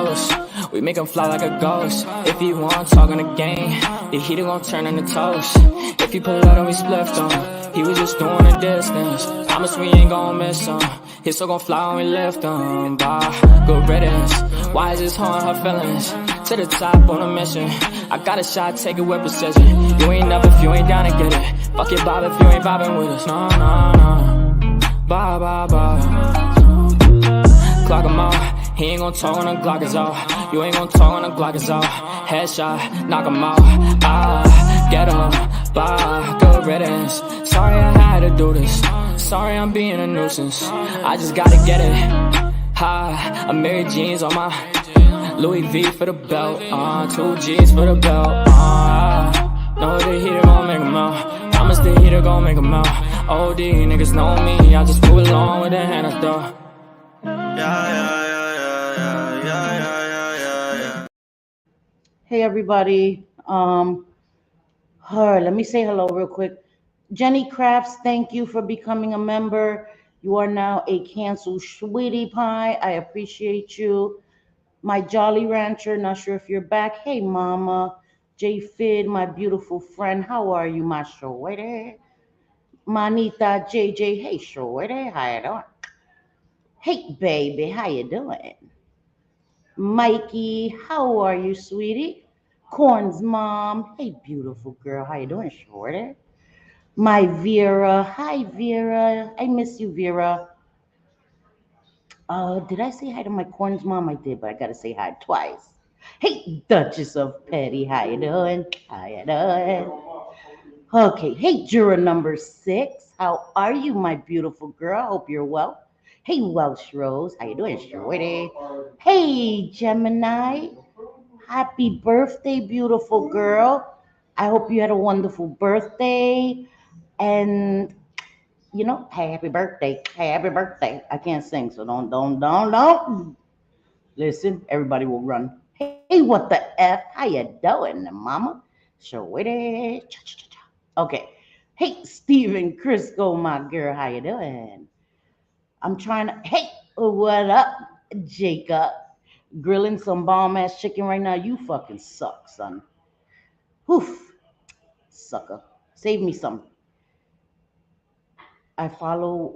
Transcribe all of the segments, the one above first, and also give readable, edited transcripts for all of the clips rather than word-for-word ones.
toast. We make him fly like a ghost. If he want talking the game, the heater gon' turn into toast. If he pull out and we split him, he was just doing the distance. Promise we ain't gon' miss him. His soul gon' fly when we lift him. Bye, good riddance. Why is this harm her feelings? To the top on a mission. I got a shot, take it with precision. You ain't up if you ain't down to get it. Fuck your vibe if you ain't vibing with us. No, no, no. Bye, bye, bye. Clock him out. He ain't gon' talk when the Glock is off. You ain't gon' talk when the Glock is off. Headshot, knock him out. Get him, bye, good riddance. Sorry I had to do this. Sorry I'm being a nuisance. I just gotta get it. I'm Mary Jeans on my Louis V for the belt. 2 G's for the belt. Know the heater gon' make 'em out. Promise the heater gon' make 'em out. OD niggas know me. I just move along with the hand I throw. Hey everybody, let me say hello real quick. Jenny Crafts, thank you for becoming a member. You are now a cancel sweetie pie. I appreciate you. My Jolly Rancher, not sure if you're back. Hey mama, J Fid, my beautiful friend, how are you, my sweetie? Manita JJ, hey sweetie, how you doing? Hey baby, how you doing? Mikey, how are you, sweetie? Corn's mom, hey beautiful girl, how you doing, shorty? My Vera, hi Vera, I miss you, Vera. Did I say hi to my Corn's mom? I did, but I gotta say hi twice. Hey Duchess of Petty, how you doing? How you doing? Okay, hey juror number 6, how are you, my beautiful girl? Hope you're well. Hey Welsh Rose, how you doing, sweetie? Hey Gemini, happy birthday, beautiful girl. I hope you had a wonderful birthday. And, you know, hey, happy birthday. Hey, happy birthday. I can't sing, so don't. Listen, everybody will run. Hey, what the F? How you doing, mama? Sweetie. Okay. Hey, Steven Crisco, my girl, how you doing? I'm trying to, hey, what up, Jacob? Grilling some bomb-ass chicken right now. You fucking suck, son. Oof, sucker. Save me some. I follow,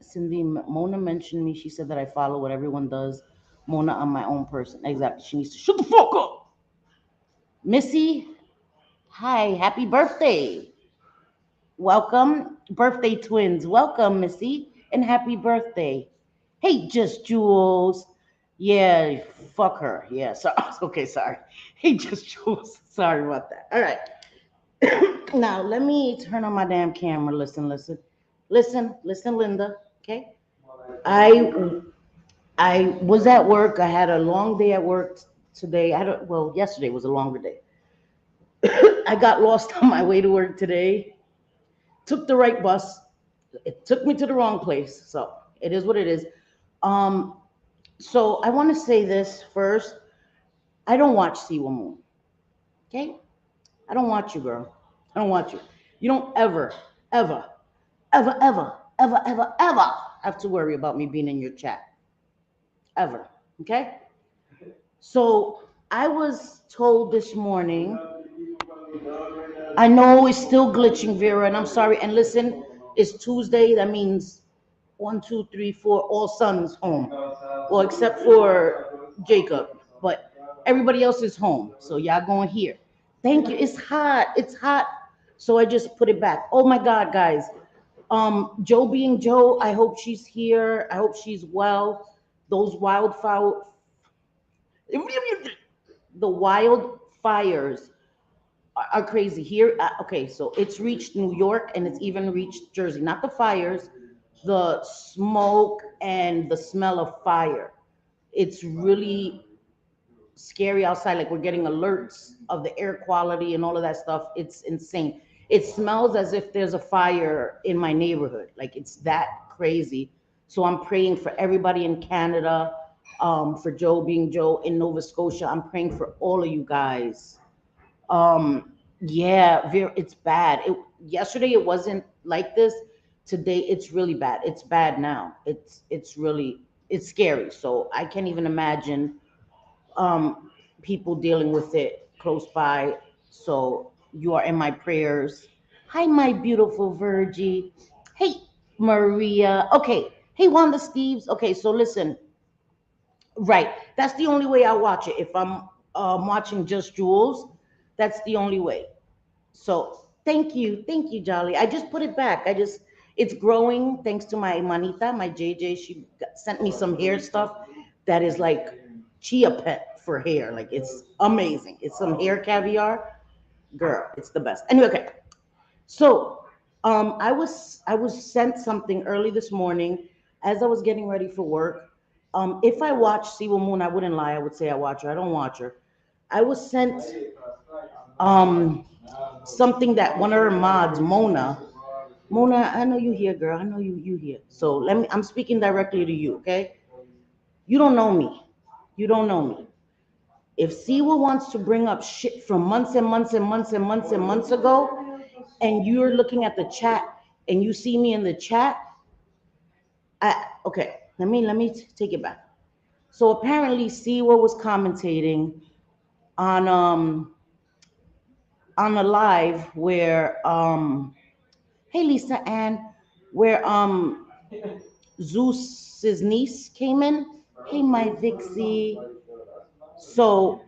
Cindy, Mona mentioned me. She said that I follow what everyone does. Mona, I'm my own person. Exactly. She needs to shut the fuck up. Missy, hi, happy birthday. Welcome, birthday twins. Welcome, Missy, and happy birthday. Hey, Just Jules. Yeah, fuck her. Yeah, sorry. Okay, sorry. Hey, Just Jules. Sorry about that. All right. Now, let me turn on my damn camera. Listen, Linda. Okay. I was at work. I had a long day at work today. Yesterday was a longer day. I got lost on my way to work today. Took the right bus. It took me to the wrong place. So it is what it is. So I want to say this first. I don't watch Siwa Moon. Okay? I don't watch you, girl. I don't watch you. You don't ever have to worry about me being in your chat. Ever. Okay? So I was told this morning, I know it's still glitching, Vera, and I'm sorry. And listen, it's Tuesday. That means 1, 2, 3, 4, all sons home. Well, except for Jacob. But everybody else is home. So y'all going here. Thank you. It's hot. It's hot. So I just put it back. Oh my God, guys. Joe being Joe, I hope she's here. I hope she's well. Those wildfires are crazy here. Okay, so it's reached New York and it's even reached Jersey. Not the fires, the smoke and the smell of fire. It's really scary outside. Like we're getting alerts of the air quality and all of that stuff. It's insane. It smells as if there's a fire in my neighborhood. Like it's that crazy. So I'm praying for everybody in Canada, for Joe being Joe in Nova Scotia. I'm praying for all of you guys. Yeah, it's bad. Yesterday it wasn't like this. Today it's really bad. It's bad now. It's scary. So I can't even imagine people dealing with it close by. So you are in my prayers. Hi, my beautiful Virgie. Hey, Maria. Okay. Hey, Wanda Steves. Okay, so listen. Right. That's the only way I watch it. If I'm watching Just Jules, that's the only way. So thank you, Jolly. I just put it back. It's growing thanks to my manita, my JJ. Sent me some hair stuff that is like chia pet for hair. Like it's amazing. It's some hair caviar, girl. It's the best. Anyway, okay. So I was sent something early this morning as I was getting ready for work. If I watch Siwa Moon, I wouldn't lie. I would say I watch her. I don't watch her. I was sent um something that one of her mods, Mona, I know you here, girl. I know you here. So I'm speaking directly to you, okay? You don't know me. You don't know me. If Siwa wants to bring up shit from months and months and months and months and months ago, and you're looking at the chat and you see me in the chat, okay, let me take it back. So apparently Siwa was commentating on on a live where hey Lisa Ann, where Zeus's niece came in. Hey my Vixie. So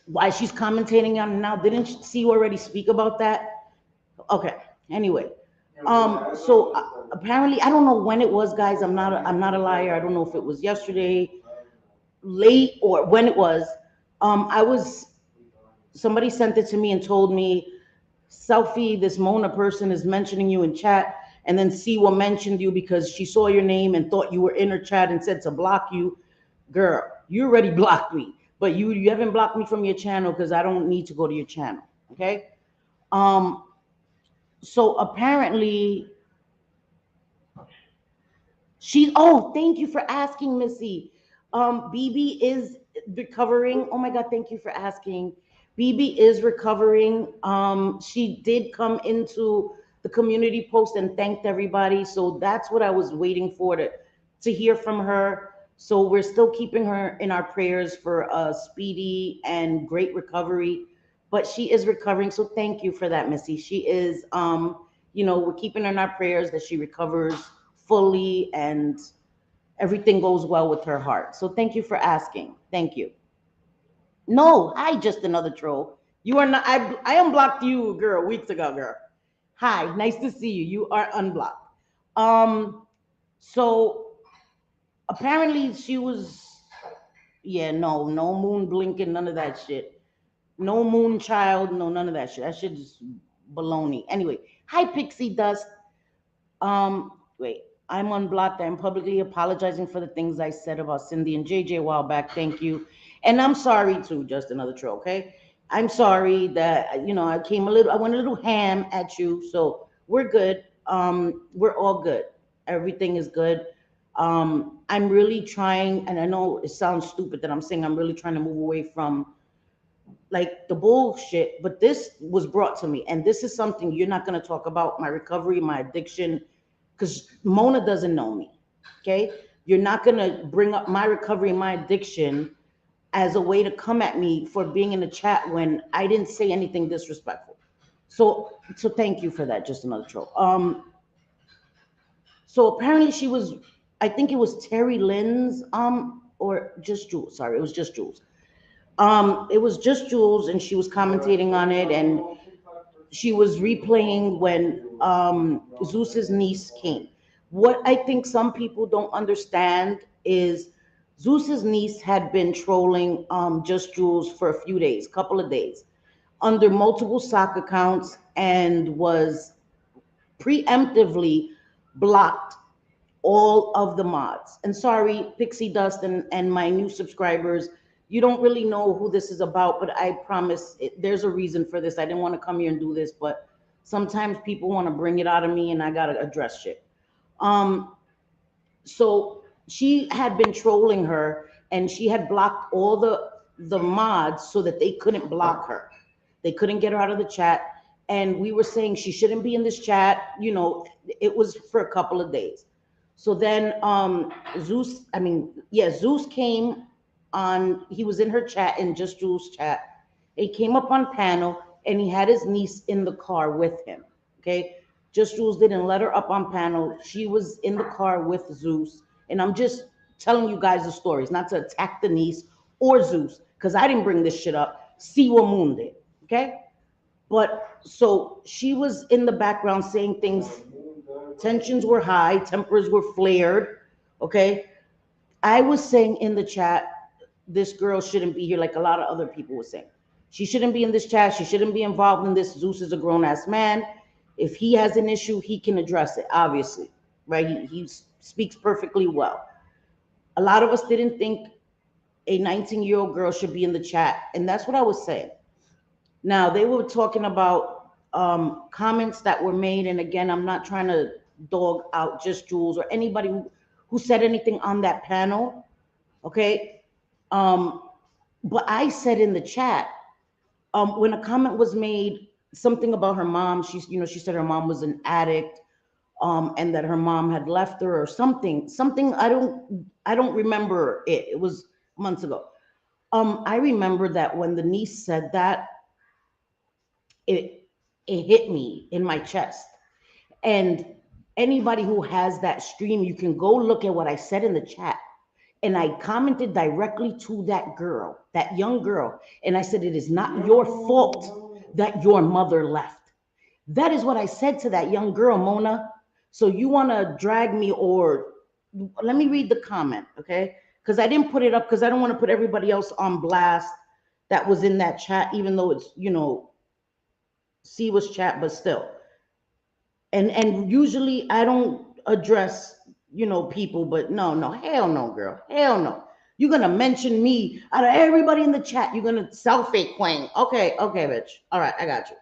why she's commentating on it now? Didn't you see you already speak about that? Okay. Anyway, so apparently I don't know when it was, guys. I'm not a liar. I don't know if it was yesterday, late, or when it was. I was somebody sent it to me and told me, Selfie, this Mona person is mentioning you in chat, and then Siwa mentioned you because she saw your name and thought you were in her chat and said to block you. Girl, you already blocked me, but you haven't blocked me from your channel because I don't need to go to your channel. Okay. Um. So apparently oh, thank you for asking, Missy. BB is recovering. Oh my God, thank you for asking. BB is recovering. She did come into the community post and thanked everybody. So that's what I was waiting for to hear from her. So we're still keeping her in our prayers for a speedy and great recovery. But she is recovering. So thank you for that, Missy. She is we're keeping her in our prayers that she recovers fully and everything goes well with her heart. So thank you for asking. Thank you. No, hi, just another troll. You are not. I unblocked you, girl, weeks ago, girl. Hi, nice to see you. You are unblocked. So apparently she was. Yeah, no moon blinking, none of that shit. No moon child, no none of that shit. That shit is baloney. Anyway, hi Pixie Dust. Wait, I'm unblocked. I'm publicly apologizing for the things I said about Cindy and JJ a while back. Thank you. And I'm sorry too, just another troll, okay? I'm sorry that I went a little ham at you. So we're good. We're all good. Everything is good. I'm really trying, and I know it sounds stupid that I'm saying I'm really trying to move away from like the bullshit, but this was brought to me, and this is something you're not going to talk about, my recovery, my addiction, because Mona doesn't know me. Okay, you're not going to bring up my recovery, my addiction as a way to come at me for being in the chat when I didn't say anything disrespectful. So thank you for that. Just another troll. So apparently she was, I think it was Terry Lynn's or just Jules, sorry, it was just Jules. It was just Jules, and she was commentating on it, and she was replaying when Zeus's niece came. What I think some people don't understand is Zeus's niece had been trolling just Jules for a few days, couple of days, under multiple sock accounts, and was preemptively blocked all of the mods. And sorry, Pixie Dust and my new subscribers, you don't really know who this is about, but I promise there's a reason for this. I didn't want to come here and do this, but sometimes people want to bring it out of me and I got to address shit. So she had been trolling her and she had blocked all the mods so that they couldn't block her. They couldn't get her out of the chat. And we were saying she shouldn't be in this chat. It was for a couple of days. So then Zeus came he was in her chat, in Just Jules chat. He came up on panel and he had his niece in the car with him. Okay. Just Jules didn't let her up on panel. She was in the car with Zeus. And I'm just telling you guys the stories, not to attack the niece or Zeus, because I didn't bring this shit up. Siwa Moon did. Okay. But so she was in the background saying things, tensions were high, tempers were flared. Okay. I was saying in the chat, this girl shouldn't be here, like a lot of other people were saying. She shouldn't be in this chat. She shouldn't be involved in this. Zeus is a grown ass man. If he has an issue, he can address it, obviously, right? He speaks perfectly well. A lot of us didn't think a 19-year-old girl should be in the chat. And that's what I was saying. Now, they were talking about comments that were made. And again, I'm not trying to dog out Just Jules or anybody who said anything on that panel. Okay. But I said in the chat, when a comment was made, something about her mom, she said her mom was an addict, and that her mom had left her or something. I don't remember it. It was months ago. I remember that when the niece said that, it hit me in my chest. And anybody who has that stream, you can go look at what I said in the chat. And I commented directly to that girl, that young girl. And I said, it is not your fault that your mother left. That is what I said to that young girl, Mona. So you want to drag me, or let me read the comment, okay? Because I didn't put it up because I don't want to put everybody else on blast that was in that chat, even though it's, Siwa's chat, but still. And usually I don't address, people, but no, hell no, girl, hell no. You're gonna mention me out of everybody in the chat. You're gonna self-fake queen. Okay, bitch. All right, I got you.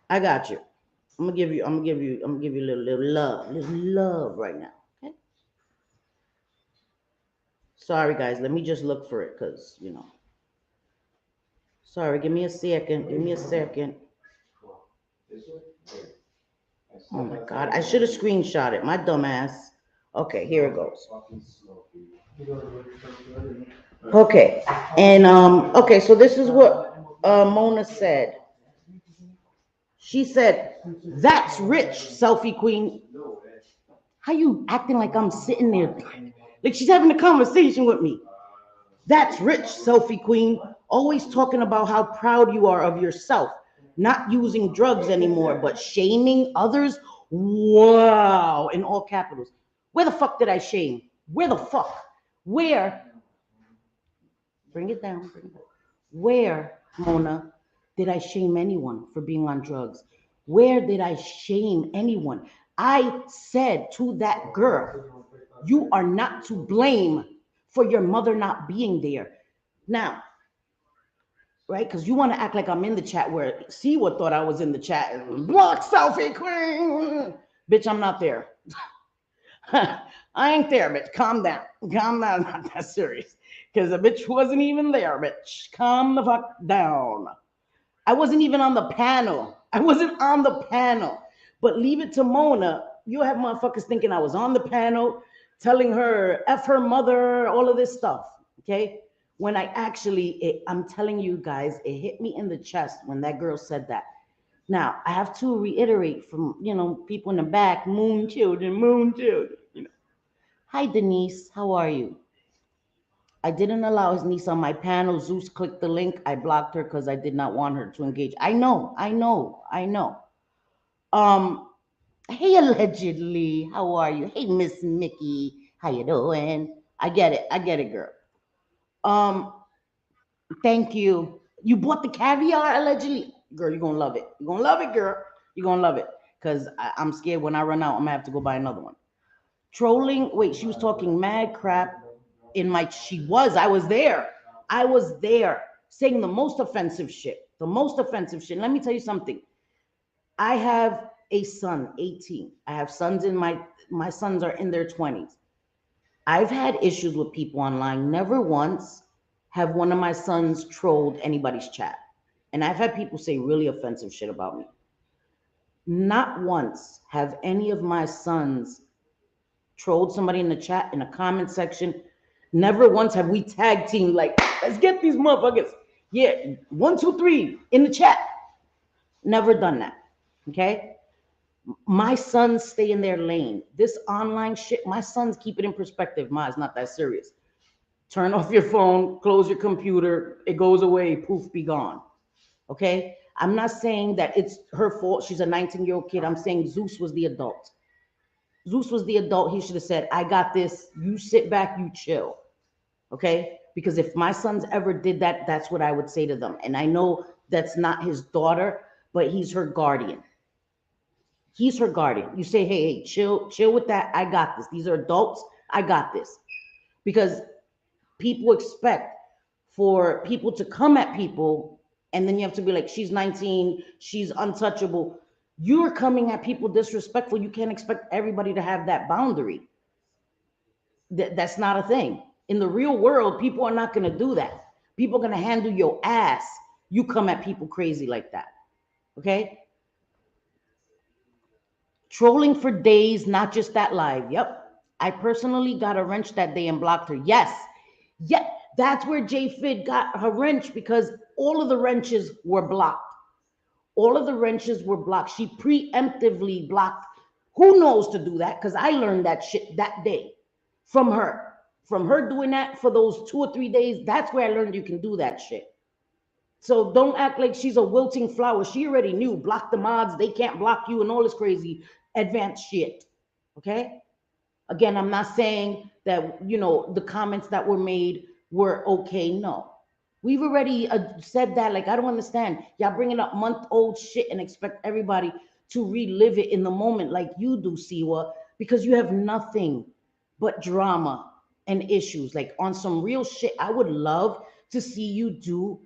I'm gonna give you a little love right now. Okay. Sorry, guys. Let me just look for it, cause. Sorry, give me a second. Oh my God, I should have screenshot it. My dumb ass. Okay, here it goes. Okay, and okay, so this is what Mona said. She said, "That's rich, selfie queen." How you acting like I'm sitting there, like she's having a conversation with me? That's rich, selfie queen. Always talking about how proud you are of yourself, not using drugs anymore, but shaming others. Wow, in all capitals. Where the fuck did I shame? Where the fuck? Where? Bring it down. Where, Mona, did I shame anyone for being on drugs? Where did I shame anyone? I said to that girl, you are not to blame for your mother not being there. Now, right? Because you want to act like I'm in the chat where Siwa thought I was in the chat. Block selfie queen. Bitch, I'm not there. I ain't there, bitch. Calm down. I'm not that serious. Because the bitch wasn't even there, bitch. Calm the fuck down. I wasn't even on the panel. But leave it to Mona. You have motherfuckers thinking I was on the panel, telling her F her mother, all of this stuff. Okay? When I'm telling you guys, it hit me in the chest when that girl said that. Now, I have to reiterate from, people in the back, moon children. Hi, Denise. How are you? I didn't allow his niece on my panel. Zeus clicked the link. I blocked her because I did not want her to engage. I know. Hey, allegedly. How are you? Hey, Miss Mickey. How you doing? I get it, girl. Thank you. You bought the caviar, allegedly? Girl, you're going to love it. You're going to love it, girl. You're going to love it. Because I'm scared when I run out, I'm going to have to go buy another one. Trolling. Wait, she was talking mad crap I was there saying the most offensive shit. Let me tell you something. I have a son, 18. I have sons my sons are in their 20s. I've had issues with people online. Never once have one of my sons trolled anybody's chat. And I've had people say really offensive shit about me. Not once have any of my sons trolled somebody in the chat, in a comment section. Never once have we tag teamed like, let's get these motherfuckers. Yeah, 1, 2, 3 in the chat. Never done that. Okay? My sons stay in their lane. This online shit, my sons keep it in perspective. Ma, it's not that serious. Turn off your phone, close your computer, it goes away, poof, be gone. Okay? I'm not saying that it's her fault. She's a 19-year-old kid. I'm saying Zeus was the adult. Zeus was the adult. He should have said, I got this. You sit back, you chill. Okay? Because if my sons ever did that, that's what I would say to them. And I know that's not his daughter, but he's her guardian. He's her guardian. You say, hey, chill with that. I got this. These are adults. I got this. Because people expect for people to come at people, and then you have to be like, she's 19, she's untouchable. You're coming at people disrespectful. You can't expect everybody to have that boundary. That's not a thing. In the real world, people are not going to do that. People are going to handle your ass. You come at people crazy like that. Okay? Trolling for days, not just that live. Yep. I personally got a wrench that day and blocked her. Yes. Yeah, that's where J Fid got her wrench, because all of the wrenches were blocked. All of the wrenches were blocked. She preemptively blocked. Who knows to do that? Because I learned that shit that day from her. From her doing that for those 2 or 3 days, that's where I learned you can do that shit. So don't act like she's a wilting flower. She already knew. Block the mods. They can't block you and all this crazy advanced shit. Okay? Again, I'm not saying that, the comments that were made were okay. No. We've already said that. Like, I don't understand. Y'all bringing up month-old shit and expect everybody to relive it in the moment like you do, Siwa, because you have nothing but drama and issues. Like, on some real shit, I would love to see you do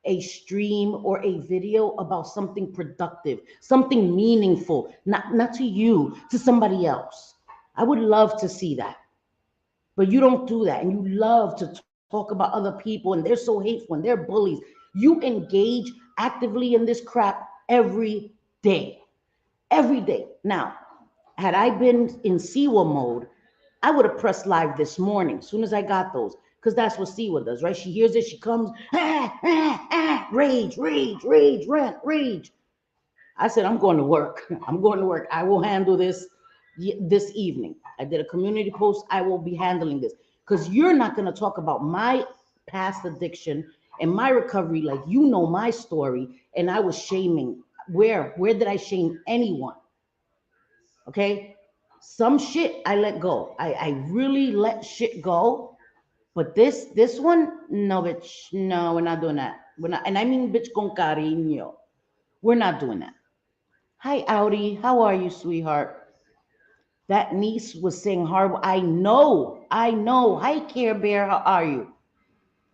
a stream or a video about something productive, something meaningful, not to you, to somebody else. I would love to see that. But you don't do that. And you love to talk about other people, and they're so hateful and they're bullies. You engage actively in this crap every day. Every day. Now, had I been in Siwa mode, I would have pressed live this morning as soon as I got those. Because that's what Siwa does, right? She hears it, she comes, rage, rage, rage, rant, rage. I said, I'm going to work. I'm going to work. I will handle this evening. I did a community post. I will be handling this, because you're not going to talk about my past addiction and my recovery like you know my story. And I was shaming. Where did I shame anyone? Okay. Some shit I let go. I really let shit go. But this one, no, bitch. No, we're not doing that. We're not. And I mean, bitch, con cariño. We're not doing that. Hi, Audi. How are you, sweetheart? That niece was saying horrible. I know. I know. Hi, Care Bear. How are you?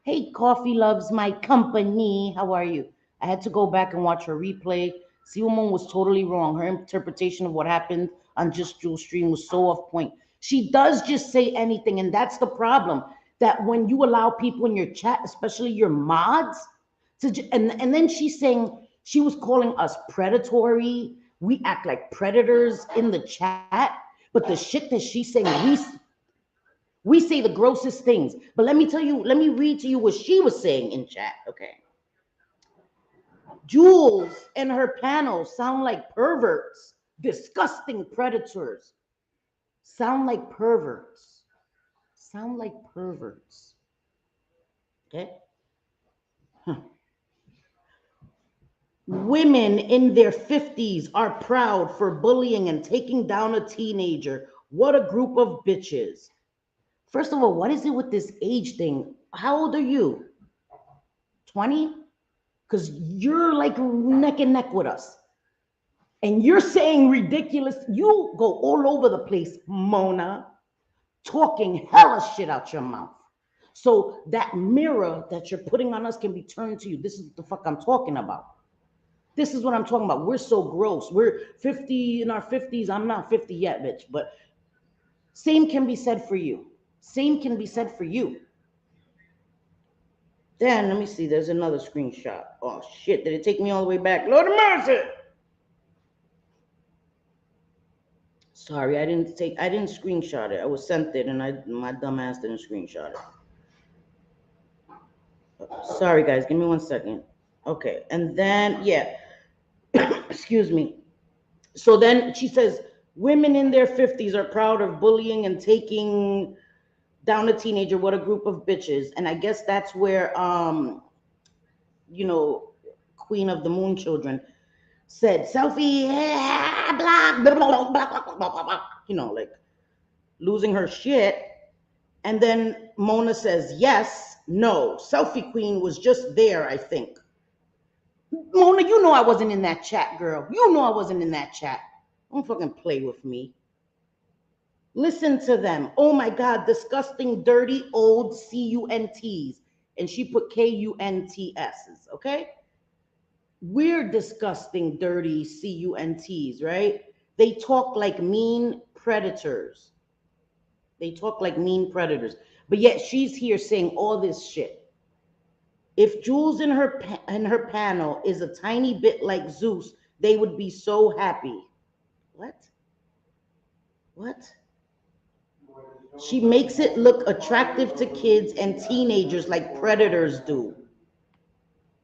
Hey, Coffee loves my company. How are you? I had to go back and watch her replay. See, Woman was totally wrong. Her interpretation of what happened on Just Jewel's stream was so off point. She does just say anything, and that's the problem. That when you allow people in your chat, especially your mods, and then she's saying she was calling us predatory. We act like predators in the chat, but the shit that she's saying, we say the grossest things. But let me tell you, let me read to you what she was saying in chat. Okay. Jules and her panel sound like perverts, disgusting predators. Sound like perverts. Sound like perverts. Okay. Huh. Women in their 50s are proud for bullying and taking down a teenager. What a group of bitches. First of all, what is it with this age thing? How old are you? 20? Because you're like neck and neck with us. And you're saying ridiculous. You go all over the place, Mona, talking hella shit out your mouth. So that mirror that you're putting on us can be turned to you. This is what the fuck I'm talking about. This is what I'm talking about. We're so gross. We're 50 in our 50s. I'm not 50 yet, bitch. But same can be said for you. Same can be said for you. Then let me see. There's another screenshot. Oh shit! Did it take me all the way back? Lord of mercy. Sorry, I didn't screenshot it. I was sent it, and my dumb ass didn't screenshot it. sorry guys, give me 1 second. Okay, and then yeah, excuse me. So then she says, women in their 50s are proud of bullying and taking down a teenager. What a group of bitches. And I guess that's where you know, Queen of the Moon Children said, selfie, blah, blah, blah, blah, blah, blah, you know, like losing her shit. And then Mona says, yes, no, selfie queen was just there, I think. Mona, you know I wasn't in that chat, girl. You know I wasn't in that chat. Don't fucking play with me. Listen to them. Oh my God, disgusting, dirty, old CUNTs. And she put KUNTSs, okay? We're disgusting, dirty CUNTs, right? They talk like mean predators. They talk like mean predators. But yet she's here saying all this shit. If Jules in her panel is a tiny bit like Zeus, they would be so happy. What? What? She makes it look attractive to kids and teenagers like predators do.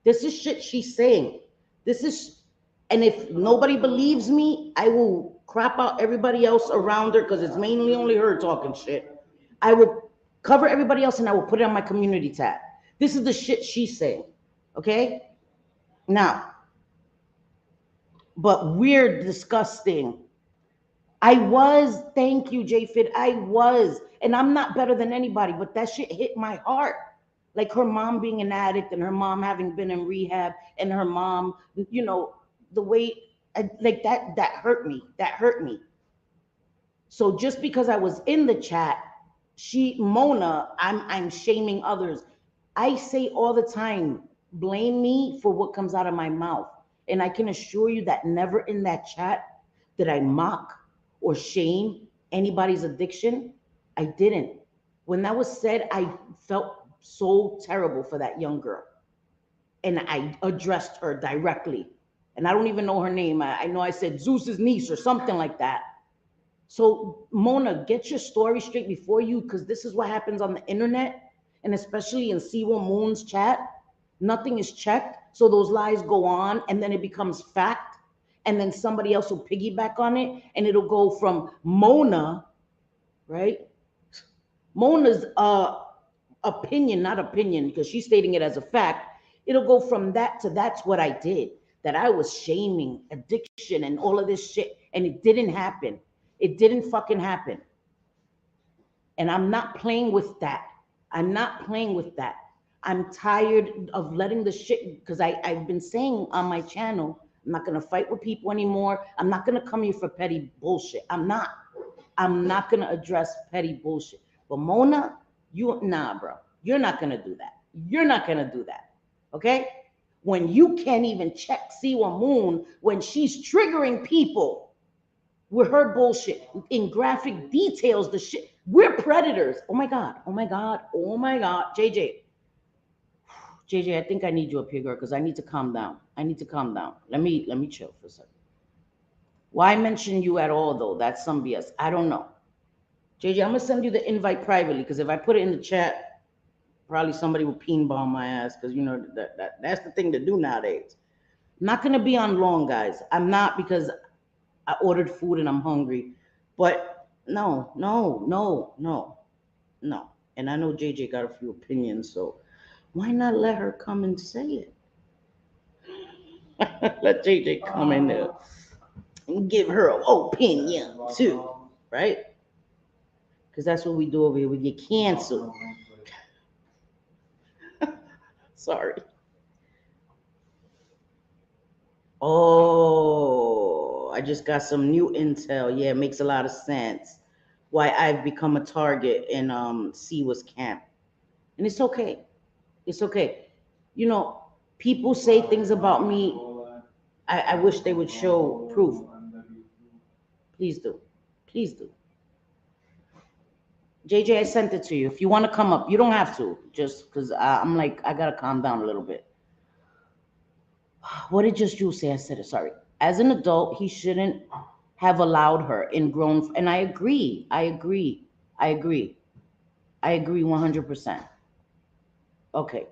This is shit she's saying. This is, and if nobody believes me, I will crap out everybody else around her because it's mainly only her talking shit. I will cover everybody else and I will put it on my community tab. This is the shit she's saying. Okay? Now, but we're disgusting. Thank you, J-Fit. I was, and I'm not better than anybody, but that shit hit my heart. Like her mom being an addict and her mom having been in rehab and her mom, you know, the way, like that hurt me. That hurt me. So just because I was in the chat, Mona, I'm shaming others. I say all the time, blame me for what comes out of my mouth. And I can assure you that never in that chat did I mock or shame anybody's addiction. I didn't. When that was said, I felt so terrible for that young girl. And I addressed her directly. And I don't even know her name. I know I said Zeus's niece or something like that. So Mona, get your story straight before you, because this is what happens on the internet, and especially in Siwa Moon's chat. Nothing is checked, so those lies go on, and then it becomes fact, and then somebody else will piggyback on it, and it'll go from Mona, right? Mona's opinion, not opinion, because she's stating it as a fact. It'll go from that to that's what I did, that I was shaming addiction and all of this shit, and it didn't happen. It didn't fucking happen. And I'm not playing with that. I'm not playing with that. I'm tired of letting the shit, because I've been saying on my channel, I'm not going to fight with people anymore. I'm not going to come here for petty bullshit. I'm not going to address petty bullshit. But Mona, nah, bro. You're not going to do that. You're not going to do that. Okay? When you can't even check Siwa Moon when she's triggering people with her bullshit in graphic details, the shit. We're predators. Oh my God. Oh my God. Oh my God. JJ, I think I need you up here, girl, because I need to calm down. I need to calm down. Let me chill for a second. Why mention you at all, though? That's some BS. I don't know. JJ, I'm going to send you the invite privately, because if I put it in the chat, probably somebody will peen bomb my ass, because, you know, that's the thing to do nowadays. I'm not going to be on long, guys. I'm not, because I ordered food and I'm hungry. But no. And I know JJ got a few opinions, so why not let her come and say it? Let JJ come in there and give her an opinion too, right? Because that's what we do over here. We get canceled. Sorry. Oh, I just got some new intel. Yeah, it makes a lot of sense why I've become a target in Siwa's camp. And it's okay. It's okay. You know, people say things about me. I wish they would show proof. Please do. Please do. JJ, I sent it to you. If you want to come up, you don't have to. Just because I'm like, I got to calm down a little bit. What did just you say? I said it. Sorry. As an adult, he shouldn't have allowed her in grown. And I agree. 100%. Okay.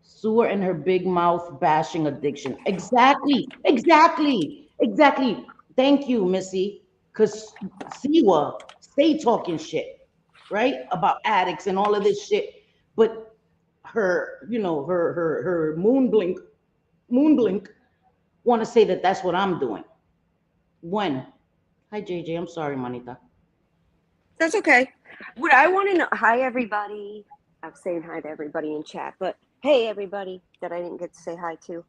Sewer and her big mouth bashing addiction. Exactly. Exactly. Exactly. Thank you, Missy. Because Siwa stay talking shit, right? About addicts and all of this shit. But her, her moon blink, want to say that that's what I'm doing. When? Hi, JJ. I'm sorry, Manita. That's okay. What I want to know, hi everybody. I'm saying hi to everybody in chat, but hey everybody that I didn't get to say hi to.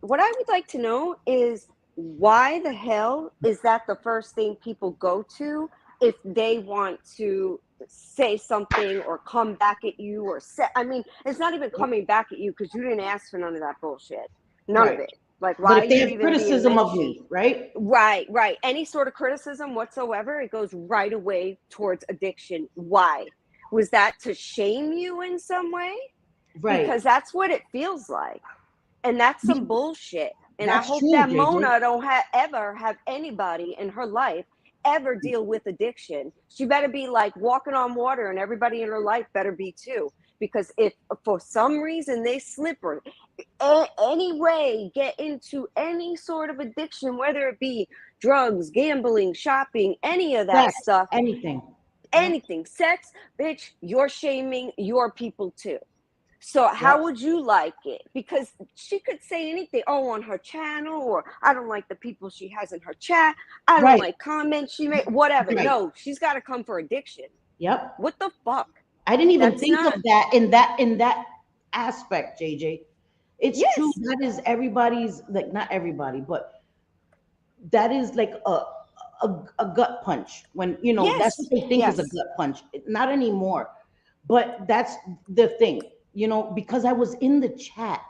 What I would like to know is why the hell is that the first thing people go to if they want to say something or come back at you or say, I mean, it's not even coming back at you because you didn't ask for none of that bullshit. None of Right. it. Like, But why if are they you have even being criticism of mentioned? me, right? Right, right. Any sort of criticism whatsoever, it goes right away towards addiction. Why? Was that to shame you in some way? Right. Because that's what it feels like. And that's some bullshit. And I That's hope true, that JJ. Mona don't ever have anybody in her life ever deal with addiction. She better be like walking on water, and everybody in her life better be too. Because if for some reason they slip or any way get into any sort of addiction, whether it be drugs, gambling, shopping, any of that Sex, stuff, anything. Yep. anything, sex, bitch, you're shaming your people too. So Yep. how would you like it? Because she could say anything, oh, on her channel, or I don't like the people she has in her chat. I don't Right. like comments she made, whatever. Right. No, she's got to come for addiction. Yep. What the fuck? I didn't even That's think of not, that in that aspect, JJ. It's true. yes, That is everybody's, like, not everybody, but that is like a gut punch when, that's what yes, they think is a yes. gut punch. Not anymore. But that's the thing, because I was in the chat,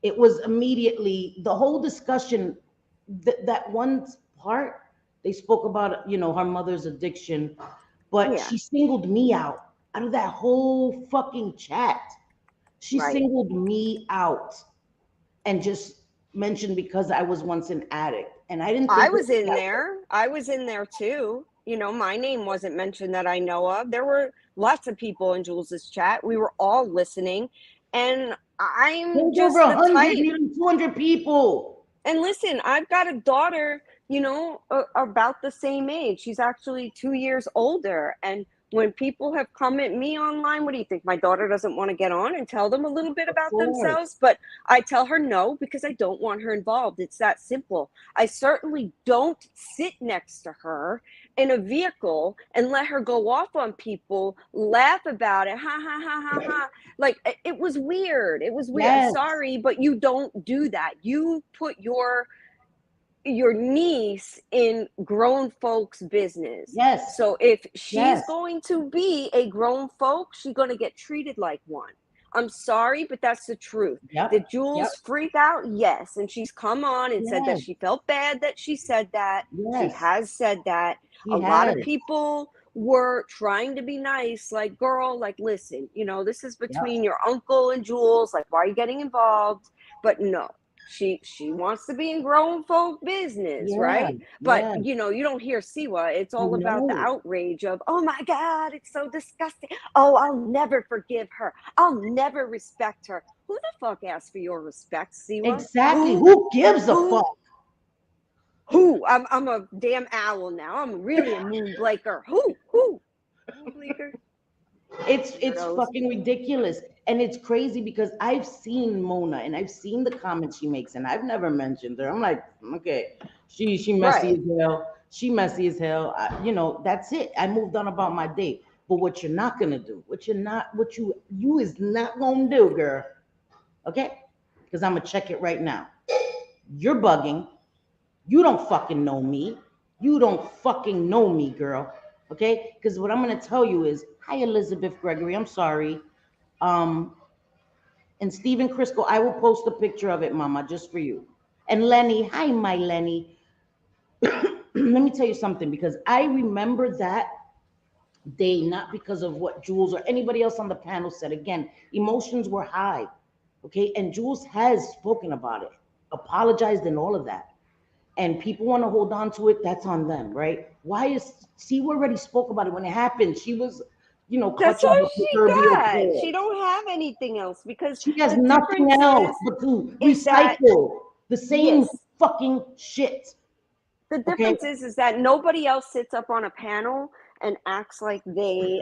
it was immediately the whole discussion. That one part, they spoke about, her mother's addiction, but Yeah, she singled me out of that whole fucking chat. She right. singled me out and just mentioned because I was once an addict, and I didn't I think of was it in that way. there. I was in there too. You know, my name wasn't mentioned that I know of. There were lots of people in Jules's chat. We were all listening. And I'm There's over just the 100, type. nearly 200 people. And listen, I've got a daughter, about the same age. She's actually 2 years older. And when people have come at me online, what do you think? My daughter doesn't want to get on and tell them a little bit Of about course. themselves, but I tell her no because I don't want her involved. It's that simple. I certainly don't sit next to her in a vehicle and let her go off on people, laugh about it, ha ha ha ha ha. Like it was weird. It was weird. Yes. Sorry, but you don't do that. You put your niece in grown folks business. Yes. So if she's Yes. going to be a grown folk, she's going to get treated like one. I'm sorry, but that's the truth. Yep. Did Jules Yep. freak out? Yes. And she's come on and said that Yes. she felt bad that she said that. She Yes. has said that. She A lot of has. people were trying to be nice, like, girl, like, listen, this is Yep. between your uncle and Jules. Like, why are you getting involved? But no, she wants to be in grown folk business, Yeah. right? But Yeah. you don't hear Siwa. It's all about the No. outrage of, oh my God, it's so disgusting. Oh, I'll never forgive her. I'll never respect her. Who the fuck asked for your respect, Siwa? Exactly. Who? Who gives a Who? fuck? Who? I'm a damn owl now. I'm really a moon blaker. Who? Moon blaker? It's Weirdos. fucking ridiculous. And it's crazy because I've seen Mona and I've seen the comments she makes, and I've never mentioned her. I'm like, okay, she messy Right. as hell. She messy as hell. That's it. I moved on about my day. But what you're not gonna do, what you is not gonna do, girl. Okay? Because I'm gonna check it right now. You're bugging. You don't fucking know me. You don't fucking know me, girl. Okay? Because what I'm gonna tell you is, hi Elizabeth Gregory. I'm sorry. Um, and Stephen Crisco, I will post a picture of it, Mama, just for you. And Lenny, hi, my Lenny. Let me tell you something, because I remember that day, not because of what Jules or anybody else on the panel said. Again, emotions were high. Okay, and Jules has spoken about it, apologized, and all of that. And people want to hold on to it, that's on them, right? Why is, she already spoke about it when it happened. She was That's clutching all her she proverbial got. pearls. She don't have anything else because She has the nothing difference else but to is that recycle the same yes, fucking shit. the Okay? difference is that nobody else sits up on a panel and acts like they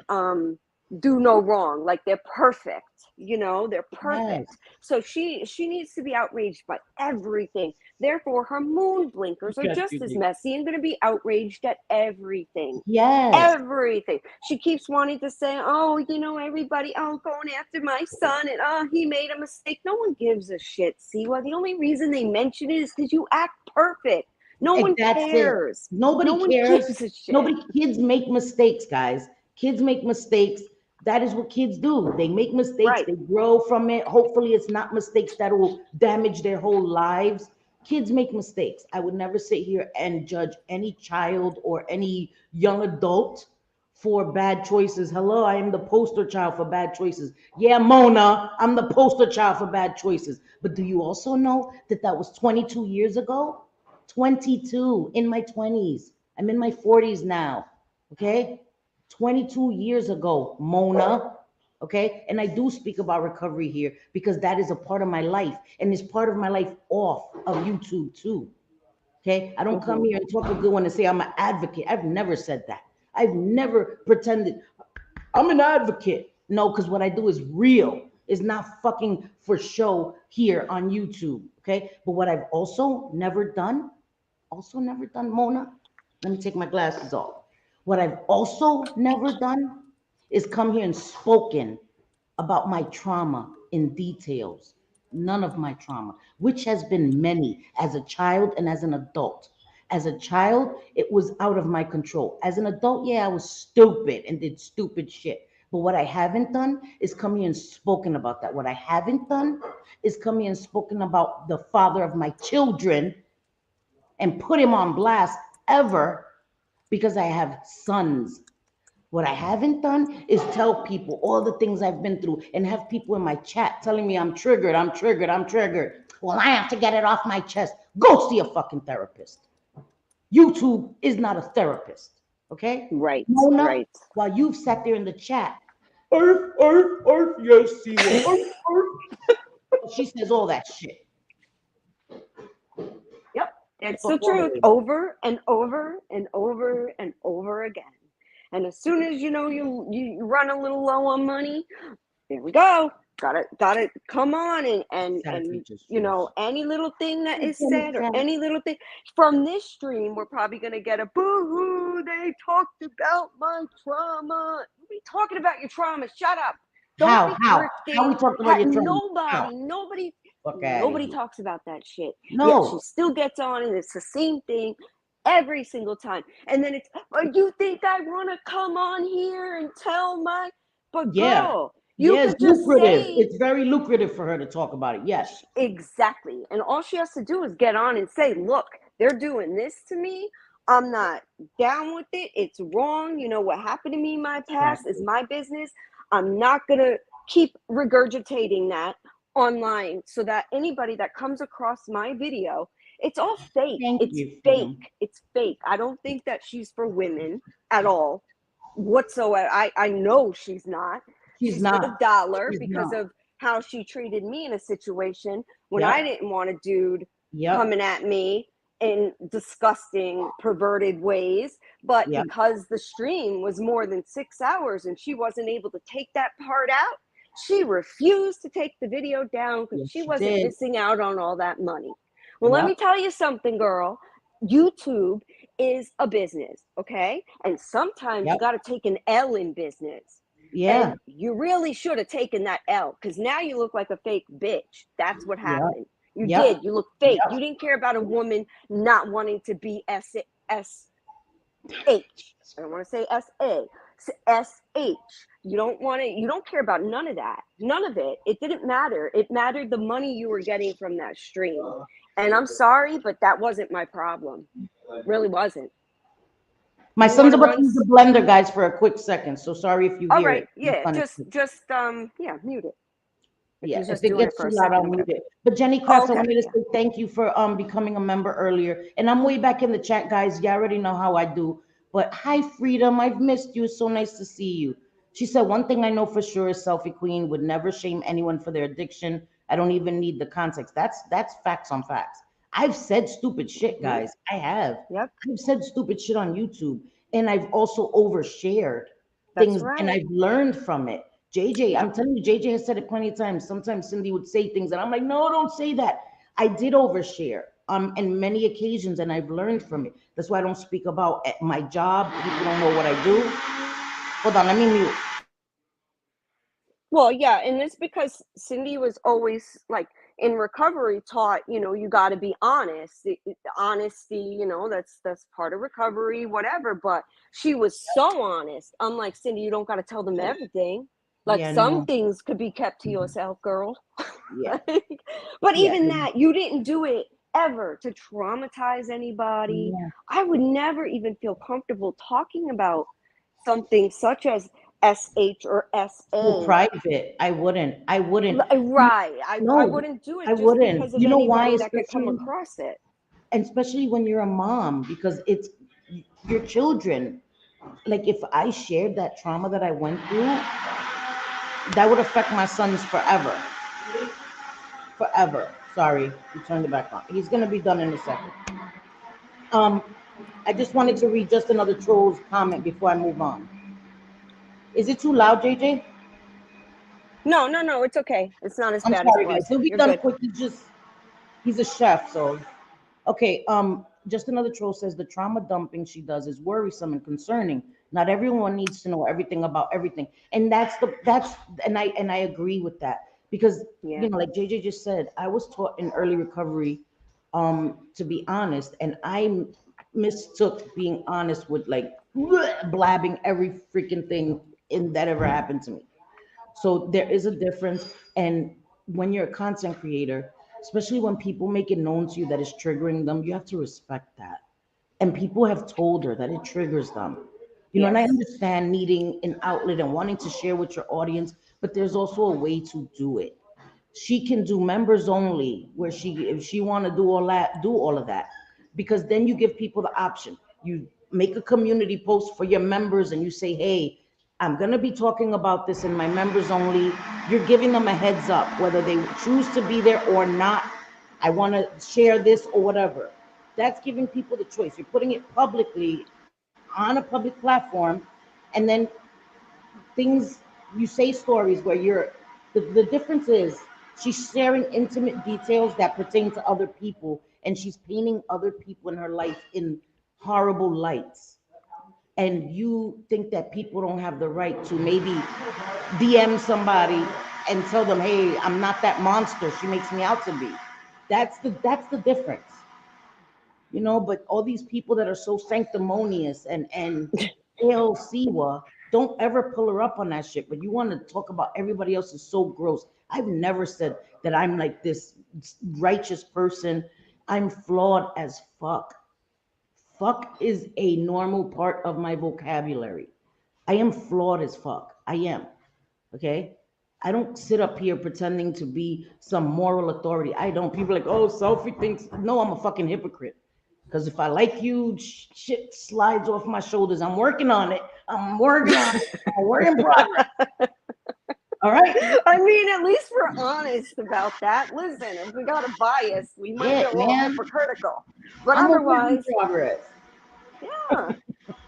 do no wrong, like they're perfect. They're Yes. perfect. So she needs to be outraged by everything. Therefore, her moon blinkers are Yes, just you as do. messy and going to be outraged at everything. Yes. Everything. She keeps wanting to say, oh, everybody, going after my son, and he made a mistake. No one gives a shit. See, well, the only reason they mention it is because you act perfect. No one That's it. cares. Nobody No one cares. gives a shit. Kids make mistakes, guys. Kids make mistakes. That is what kids do. They make mistakes. Right. They grow from it. Hopefully, it's not mistakes that will damage their whole lives. Kids make mistakes. I would never sit here and judge any child or any young adult for bad choices. Hello, I am the poster child for bad choices. Yeah, Mona, I'm the poster child for bad choices. But do you also know that that was 22 years ago? 22 in my 20s. I'm in my 40s now. Okay? 22 years ago, Mona. Okay? And I do speak about recovery here because that is a part of my life and it's part of my life off of YouTube too. Okay? I don't come here and talk a good one and say I'm an advocate. I've never said that. I've never pretended I'm an advocate. No, because what I do is real. It's not fucking for show here on YouTube. Okay? But what I've also never done, Mona. Let me take my glasses off. What I've also never done is come here and spoken about my trauma in details. None of my trauma, which has been many as a child and as an adult. As a child, it was out of my control. As an adult, yeah, I was stupid and did stupid shit. But what I haven't done is come here and spoken about that. What I haven't done is come here and spoken about the father of my children and put him on blast ever because I have sons. What I haven't done is tell people all the things I've been through and have people in my chat telling me I'm triggered, I'm triggered, I'm triggered. Well, I have to get it off my chest. Go see a fucking therapist. YouTube is not a therapist, okay? Right. Mona, Right. while you've sat there in the chat, earth, yes, see what, earth. She says all that shit. Yep. It's the truth over and over and over and over again. And as soon as you run a little low on money, there we go. Got it. Come on, and any little thing that is said or any little thing from this stream, we're probably gonna get a boo-hoo. They talked about my trauma. We're talking about your trauma. Shut up. Don't be thrifting. How we talking about your trauma? Nobody talks about that shit. No. Yet she still gets on, and it's the same thing every single time. And then it's, you think I want to come on here and tell my, but girl, you could just lucrative. say it's very lucrative for her to talk about it. Yes, exactly. And all she has to do is get on and say, look, they're doing this to me. I'm not down with it. It's wrong. What happened to me in my past is my business. I'm not going to keep regurgitating that online so that anybody that comes across my video, it's all fake. It's fake. I don't think that she's for women at all whatsoever. I know she's not. She's not for the dollar because of how she treated me in a situation when I didn't want a dude coming at me in disgusting, perverted ways. But because the stream was more than 6 hours and she wasn't able to take that part out, she refused to take the video down because she wasn't missing out on all that money. Well, let me tell you something, girl. YouTube is a business, okay? And sometimes you got to take an L in business. Yeah. And you really should have taken that L because now you look like a fake bitch. That's what happened. You did. You look fake. You didn't care about a woman not wanting to be S-H. I don't want to say S-A. S-H. You don't care about none of that. None of it. It didn't matter. It mattered the money you were getting from that stream. And I'm sorry, but that wasn't my problem. It really wasn't. My son's about to use the blender, guys, for a quick second. So sorry if you hear it. Yeah, just mute it. If it gets too loud, I'll mute it. But Jenny Crafts, I wanted to say thank you for becoming a member earlier. And I'm way back in the chat, guys. You already know how I do. But hi, Freedom. I've missed you. It's so nice to see you. She said, one thing I know for sure is Selfie Queen would never shame anyone for their addiction. I don't even need the context. That's facts on facts. I've said stupid shit, Mhm. guys. I have. Yep, I've said stupid shit on YouTube. And I've also overshared that's things and right. I've learned from it. JJ, Yep. I'm telling you, JJ has said it plenty of times. Sometimes Cindy would say things and I'm like, no, don't say that. I did overshare in many occasions and I've learned from it. That's why I don't speak about my job. People don't know what I do. Hold on, let me mute. Well, yeah, and it's because Cindy was always like in recovery taught, you got to be honest. Honesty, that's part of recovery, whatever. But she was so honest. Unlike Cindy, you don't got to tell them everything. Like Yeah, some no. things could be kept to yourself, girl. Yeah, But yeah, even that, you didn't do it ever to traumatize anybody. yeah. I would never even feel comfortable talking about something such as SH or So SA. private. I wouldn't. I wouldn't. Right. I No, wouldn't do I it just wouldn't. because of You know why? anybody that could come Especially, across it. and especially when you're a mom, because it's your children. Like if I shared that trauma that I went through, that would affect my sons forever. Forever. Sorry, you turned it back on. He's gonna be done in a second. Um, I just wanted to read just another troll's comment before I move on. Is it too loud, JJ? No, it's okay. It's not as I'm bad as it sorry, guys. was. He'll be You're done good. quick. He's a chef, so okay. Just another troll says the trauma dumping she does is worrisome and concerning. Not everyone needs to know everything about everything, and I agree with that because Yeah. like JJ just said, I was taught in early recovery, to be honest, and I mistook being honest with like blabbing every freaking thing in that ever happened to me. So there is a difference. And when you're a content creator, especially when people make it known to you that it's triggering them, you have to respect that. And people have told her that it triggers them. And I Yes. understand needing an outlet and wanting to share with your audience, but there's also a way to do it. She can do members only, where if she want to do all of that, because then you give people the option. You make a community post for your members and you say, hey, I'm going to be talking about this in my members only. You're giving them a heads up whether they choose to be there or not. I want to share this or whatever. That's giving people the choice. You're putting it publicly on a public platform, and then things, you say stories where the difference is she's sharing intimate details that pertain to other people, and she's painting other people in her life in horrible lights. And you think that people don't have the right to maybe DM somebody and tell them, hey, I'm not that monster she makes me out to be. That's the difference. But all these people that are so sanctimonious and El Siwa, don't ever pull her up on that shit. But you want to talk about everybody else is so gross. I've never said that I'm like this righteous person. I'm flawed as fuck. Fuck is a normal part of my vocabulary. I am flawed as fuck. I am. Okay? I don't sit up here pretending to be some moral authority. I don't. People are like, oh, Sophie thinks. No, I'm a fucking hypocrite. Because if I like you, shit slides off my shoulders. I'm working on it. I'm working on it. I'm a work in progress. All right? I mean, at least we're honest about that. Listen, if we got a bias, we might be Yeah, a little man. hypocritical. But I'm a work in otherwise, progress. yeah,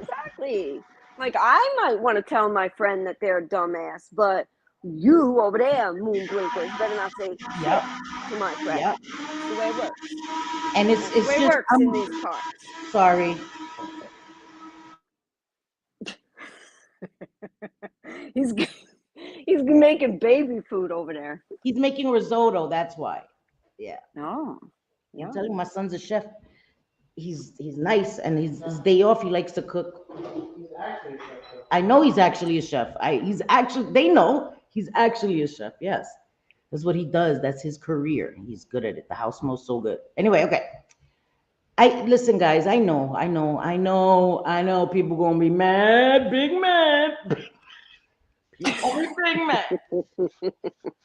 exactly. Like I might want to tell my friend that they're a dumbass, but you over there, moon blinkers, better not say Yep. shit to my friend. Yep. That's the way it works. And That's the it's way it just, works in these parts. sorry. He's he's making baby food over there. He's making risotto. That's why. Yeah. Oh, I'm yeah. telling you, my son's a chef. He's nice, and his day off he likes to cook. I know he's actually a chef. They know he's actually a chef. Yes, that's what he does. That's his career. He's good at it. The house smells so good. Anyway, okay. I listen, guys. I know. People gonna be mad, big mad. People be big mad.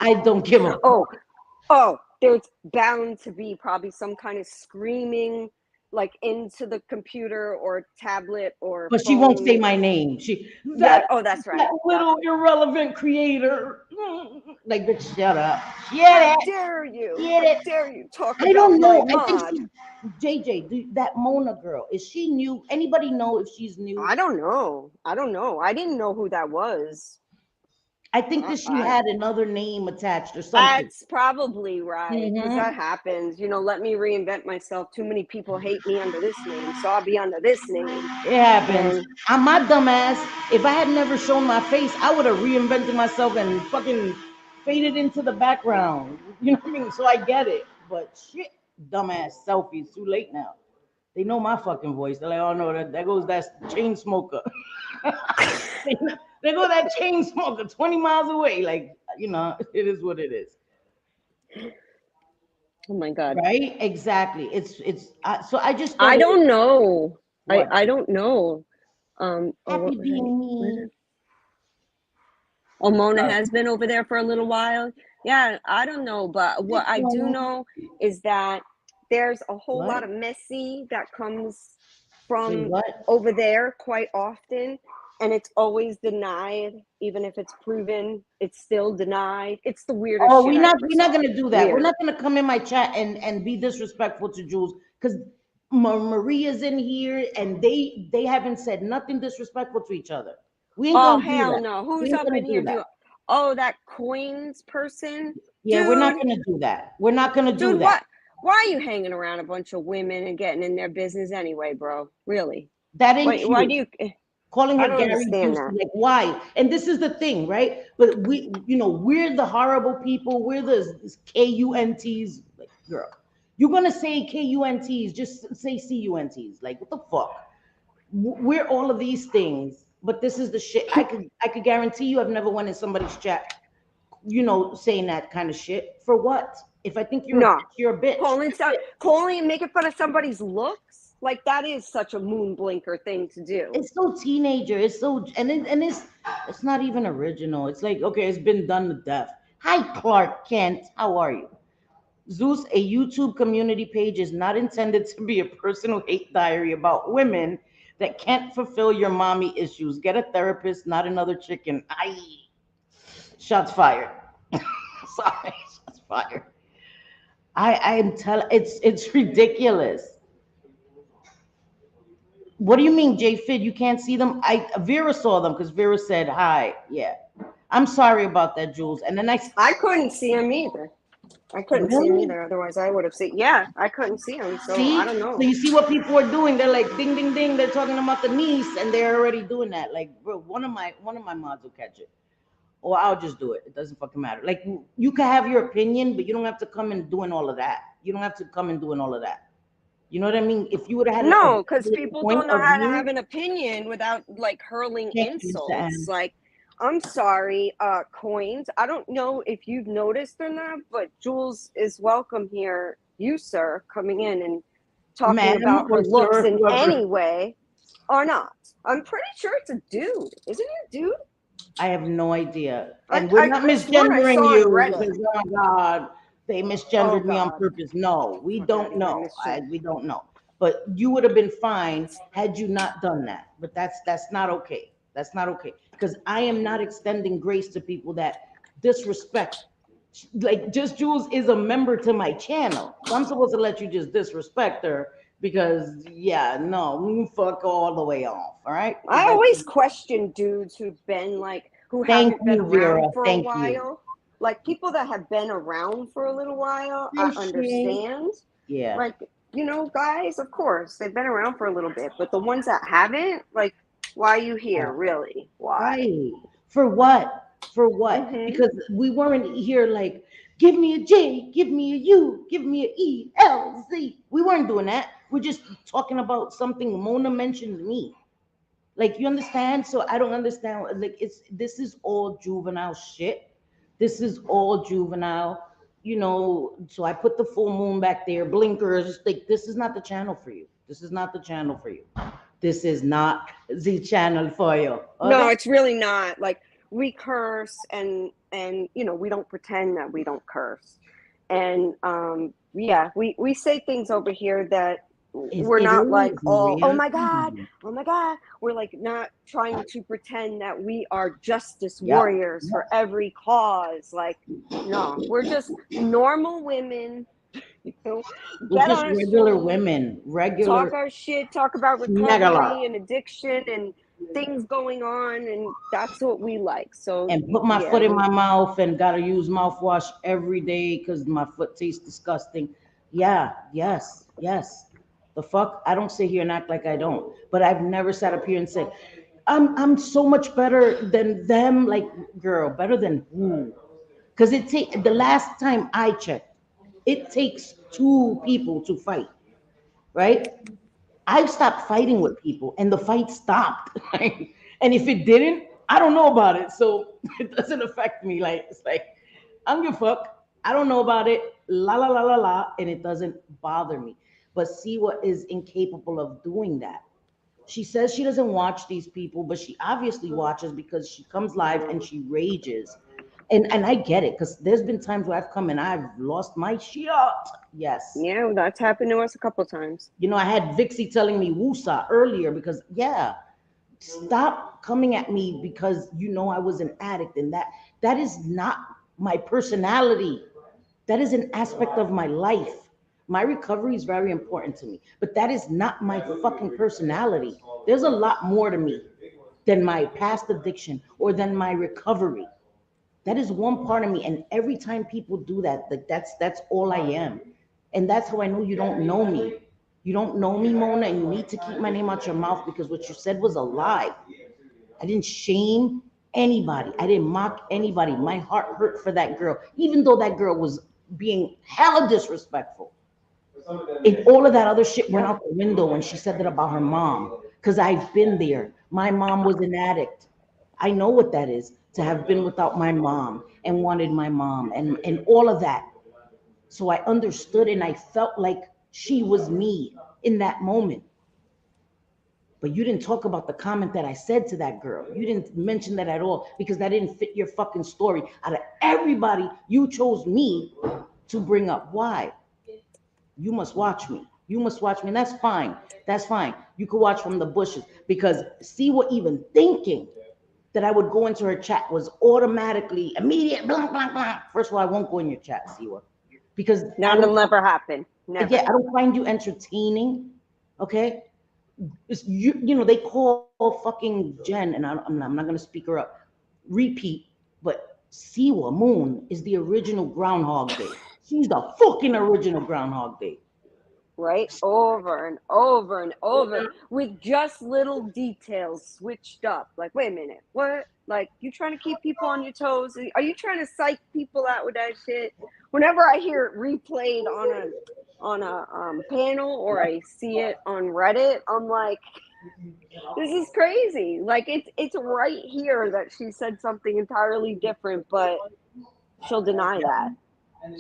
I don't give a. Oh, there's bound to be probably some kind of screaming, like into the computer or tablet or But she phone. won't say my name. Yeah. Oh, that's right. That little irrelevant creator. Like, bitch, shut up. How dare you? Get How it. dare you talk I about don't my know. I mod? think JJ, that Mona girl, is she new? Anybody know if she's new? I don't know. I didn't know who that was. I think that she had another name attached or something. That's probably right, because that happens. Let me reinvent myself. Too many people hate me under this name, so I'll be under this name. It happens. I'm my dumb ass. If I had never shown my face, I would have reinvented myself and fucking faded into the background. You know what I mean? So I get it. But shit, dumbass selfies. Too late now. They know my fucking voice. They're like, oh no, there goes that chain smoker. There goes that chain smoker 20 miles away. Like, it is what it is. Oh my God. Right? Exactly. So I just. I don't know. What? I don't know. Happy being me. Oh, Mona has been over there for a little while. Yeah, I don't know, but what I do know is that there's a whole lot of messy that comes from over there quite often, and it's always denied. Even if it's proven, it's still denied. It's the weirdest shit. We're not gonna do that. We're not gonna come in my chat and be disrespectful to Jules, because Maria's in here and they haven't said nothing disrespectful to each other. We ain't gonna do that. Hell no. Who's up in here doing? Oh, that coins person? Yeah, dude, we're not gonna do that. We're not gonna do that. Why are you hanging around a bunch of women and getting in their business anyway, bro? Really? That ain't cute. Why do you calling her Gary Busey? Like, why? And this is the thing, right? But we're the horrible people. We're the KUNTs. Like, girl, you're gonna say KUNTs, just say CUNTs. Like, what the fuck? We're all of these things, but this is the shit. I could guarantee you, I've never went in somebody's chat, saying that kind of shit. For what? If I think you're a bitch, you're a bitch. Calling and making fun of somebody's looks, like, that is such a moon blinker thing to do. It's so teenager. It's so and it's not even original. It's like, okay, it's been done to death. Hi, Clark Kent. How are you? Zeus, a YouTube community page is not intended to be a personal hate diary about women that can't fulfill your mommy issues. Get a therapist, not another chicken. Shots fired. Sorry, shots fired. I am telling, it's ridiculous. What do you mean, J Fid? You can't see them? Vera saw them because Vera said hi. Yeah, I'm sorry about that, Jules. And then I couldn't see him either. I couldn't see him either. Otherwise, I would have seen. Yeah, I couldn't see him. So I don't know. So you see what people are doing? They're like, ding, ding, ding. They're talking about the niece, and they're already doing that. Like, bro, one of my mods will catch it, or I'll just do it. It doesn't fucking matter. Like, you can have your opinion, but you don't have to come and doing all of that. You don't have to come and doing all of that. You know what I mean? If you would have had because people don't know how to have an opinion without like hurling insults. Like, I'm sorry, coins. I don't know if you've noticed or not, but Jules is welcome here. You, sir, coming in and talking about her looks in any way or not. I'm pretty sure it's a dude. Isn't it a dude? I have no idea. And we're not misgendering you. Because, oh my God, they misgendered me on purpose. No, we don't know. We don't know. But you would have been fine had you not done that. But that's not okay. That's not okay. Because I am not extending grace to people that disrespect. Like, Just Jules is a member to my channel. So I'm supposed to let you just disrespect her because, we fuck all the way off. All right. I always question dudes who haven't been around for a while. Like, people that have been around for a little while, I understand. Yeah. Like, guys, of course, they've been around for a little bit. But the ones that haven't, like, why are you here, really? Why? Right. For what? For what? Mm-hmm. Because we weren't here like, give me a J, give me a U, give me a E, L, Z. We weren't doing that. We're just talking about something Mona mentioned to me. Like, you understand? So I don't understand. Like, this is all juvenile shit. This is all juvenile, so I put the full moon back there, blinkers. Like, this is not the channel for you. This is not the channel for you. This is not the channel for you. Okay? No, it's really not. Like, we curse and we don't pretend that we don't curse. And we say things over here that we're It not like is, all, oh Maria. my God, oh my God. We're like not trying to pretend that we are justice Yep. warriors for every cause. Like, no, we're just normal women, We're get just on a regular stream, women, talk regular our shit, talk about megala. recovery and addiction and things going on, and that's what we like. So And put my yeah, foot in my mouth and gotta use mouthwash every day because my foot tastes disgusting. Yeah, yes, yes. The fuck? I don't sit here and act like I don't. But I've never sat up here and said, I'm so much better than them. Like, girl, better than who? Because the last time I checked, it takes two people to fight, right? I've stopped fighting with people and the fight stopped. Right? And if it didn't, I don't know about it. So it doesn't affect me. Like, it's like, I don't give a fuck. I don't know about it. La la la la la. And it doesn't bother me. But see what is incapable of doing that. She says she doesn't watch these people, but she obviously watches because she comes live and she rages. And I get it, because there's been times where I've come and I've lost my shit. Yes. yeah, that's happened to us a couple times. You know, I had Vixie telling me woosah earlier because, yeah, stop coming at me because you know I was an addict, and that is not my personality. That is an aspect of my life. My recovery is very important to me, but that is not my fucking personality. There's a lot more to me than my past addiction or than my recovery. That is one part of me, and every time people do that, like that's all I am, and that's how I know you don't know me. You don't know me, Mona, and you need to keep my name out your mouth because what you said was a lie. I didn't shame anybody. I didn't mock anybody. My heart hurt for that girl, even though that girl was being hella disrespectful. And all of that other shit went out the window when she said that about her mom. Because I've been there. My mom was an addict. I know what that is to have been without my mom and wanted my mom and all of that. So I understood and I felt like she was me in that moment. But you didn't talk about the comment that I said to that girl. You didn't mention that at all because that didn't fit your fucking story. Out of everybody, you chose me to bring up. Why? You must watch me. You must watch me. And that's fine. That's fine. You could watch from the bushes because see what even thinking that I would go into her chat was automatically immediate blank, blank, blank. First of all, I won't go in your chat, Siwa, because That'll never happen. Never. yeah, I don't find you entertaining. Okay, it's you know they call fucking Jen, and I'm not gonna speak her up. Repeat, but Siwa Moon is the original Groundhog Day. She's the fucking original Groundhog Day. Right? Over and over and over with just little details switched up. Like, wait a minute, what? Like, you trying to keep people on your toes? Are you trying to psych people out with that shit? Whenever I hear it replayed on a panel or I see it on Reddit, I'm like, this is crazy. Like, it's right here that she said something entirely different, but she'll deny that.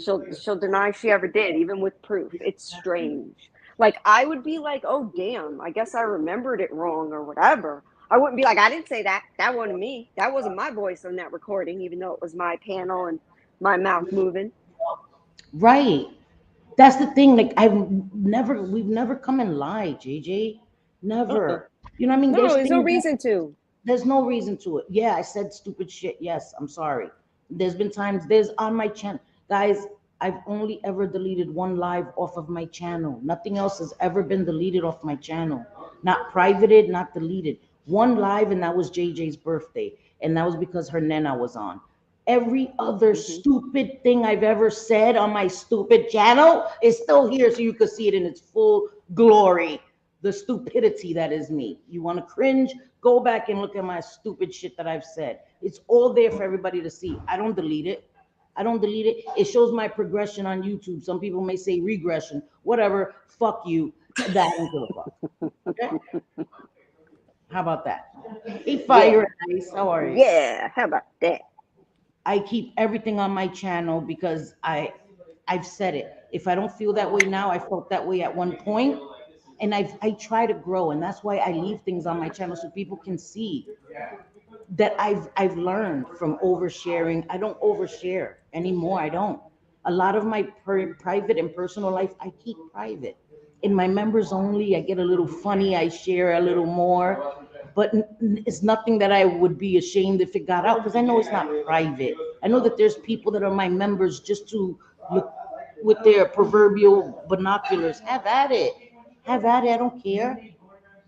She'll deny she ever did, even with proof. It's strange. Like, I would be like, oh damn, I guess I remembered it wrong or whatever. I wouldn't be like, I didn't say that. That wasn't me. That wasn't my voice on that recording, even though it was my panel and my mouth moving. Right. That's the thing. Like we've never come and lied, JJ. Uh-uh. Never. You know what I mean? No, There's there's no things that reason to. there's no reason to it. Yeah, I said stupid shit. Yes, I'm sorry. There's been times there's on my channel. Guys, I've only ever deleted one live off of my channel. Nothing else has ever been deleted off my channel. Not privated, not deleted. One live, and that was JJ's birthday. And that was because her Nana was on. Every other stupid thing I've ever said on my stupid channel is still here so you could see it in its full glory. The stupidity that is me. You want to cringe? Go back and look at my stupid shit that I've said. It's all there for everybody to see. I don't delete it. I don't delete it. It shows my progression on YouTube. Some people may say regression. Whatever. Fuck you. That I don't give a fuck. Okay? How about that? Hey, Fire Nice. How are you? Yeah, how about that? I keep everything on my channel because I've said it. If I don't feel that way now, I felt that way at one point, and I try to grow, and that's why I leave things on my channel so people can see that I've learned from oversharing. I don't overshare anymore. I don't. A lot of my private and personal life I keep private, In my members only, I get a little funny. I share a little more, but it's nothing that I would be ashamed if it got out because I know it's not private. I know that there's people that are my members just to look with their proverbial binoculars. Have at it. Have at it. I don't care.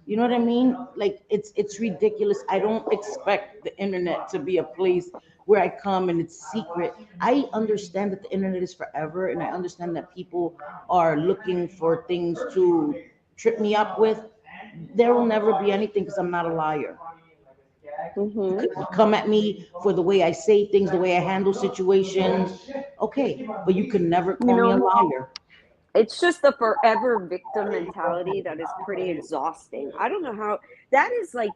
You know what I mean? Like it's ridiculous. I don't expect the internet to be a place where I come and it's secret. I understand that the internet is forever, and I understand that people are looking for things to trip me up with. There will never be anything because I'm not a liar. You Hmm. could come at me for the way I say things, the way I handle situations. Okay, but you could never You call me a know, liar. it's just the forever victim mentality that is pretty exhausting. I don't know how that is like,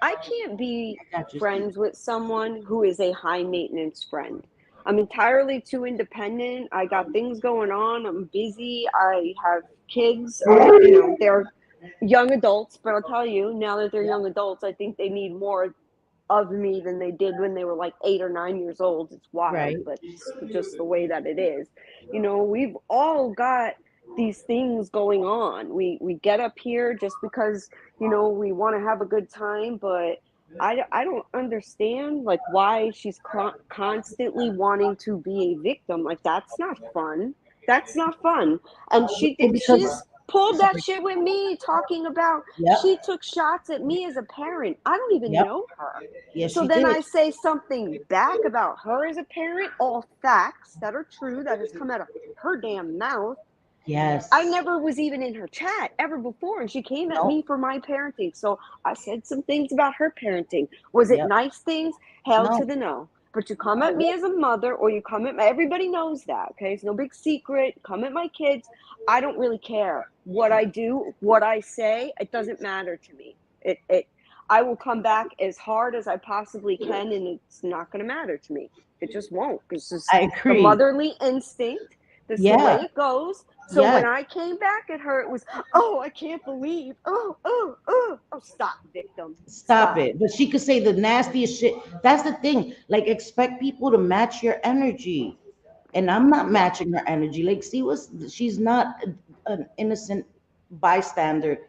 I can't be I got you. friends with someone who is a high maintenance friend. I'm entirely too independent. I got things going on. I'm busy. I have kids. They're young adults, but I'll tell you, now that they're young adults, I think they need more of me than they did when they were like 8 or 9 years old. It's Right. wild, but it's just the way that it is. We've all got these things going on. We get up here just because we want to have a good time, but I don't understand like why she's constantly wanting to be a victim. Like that's not fun. That's not fun. And Well, because she's pulled that sorry. shit with me talking about she Yep. took shots at me as a parent. I don't even Yep. know her. Yes, So she then did. I say something back about her as a parent, all facts that are true, that has come out of her damn mouth. I Yes. never was even in her chat ever before, and she came at No. me for my parenting. So I said some things about her parenting. Was it Yep. nice things? Hell No. to the no. But you come at me as a mother, or you come at everybody knows that, okay? It's no big secret. Come at my kids. I don't really care what I do, what I say. It doesn't matter to me. I will come back as hard as I possibly can, and it's not going to matter to me. It just won't. It's just I the agree. motherly instinct. This is the way Yeah. it goes. So Yes. when I came back at her, it was, oh, I can't believe. Oh, stop, victim. Stop Stop. it. But she could say the nastiest shit. That's the thing. Like, expect people to match your energy. And I'm not Yeah. matching her energy. Like, see, she's not an innocent bystander.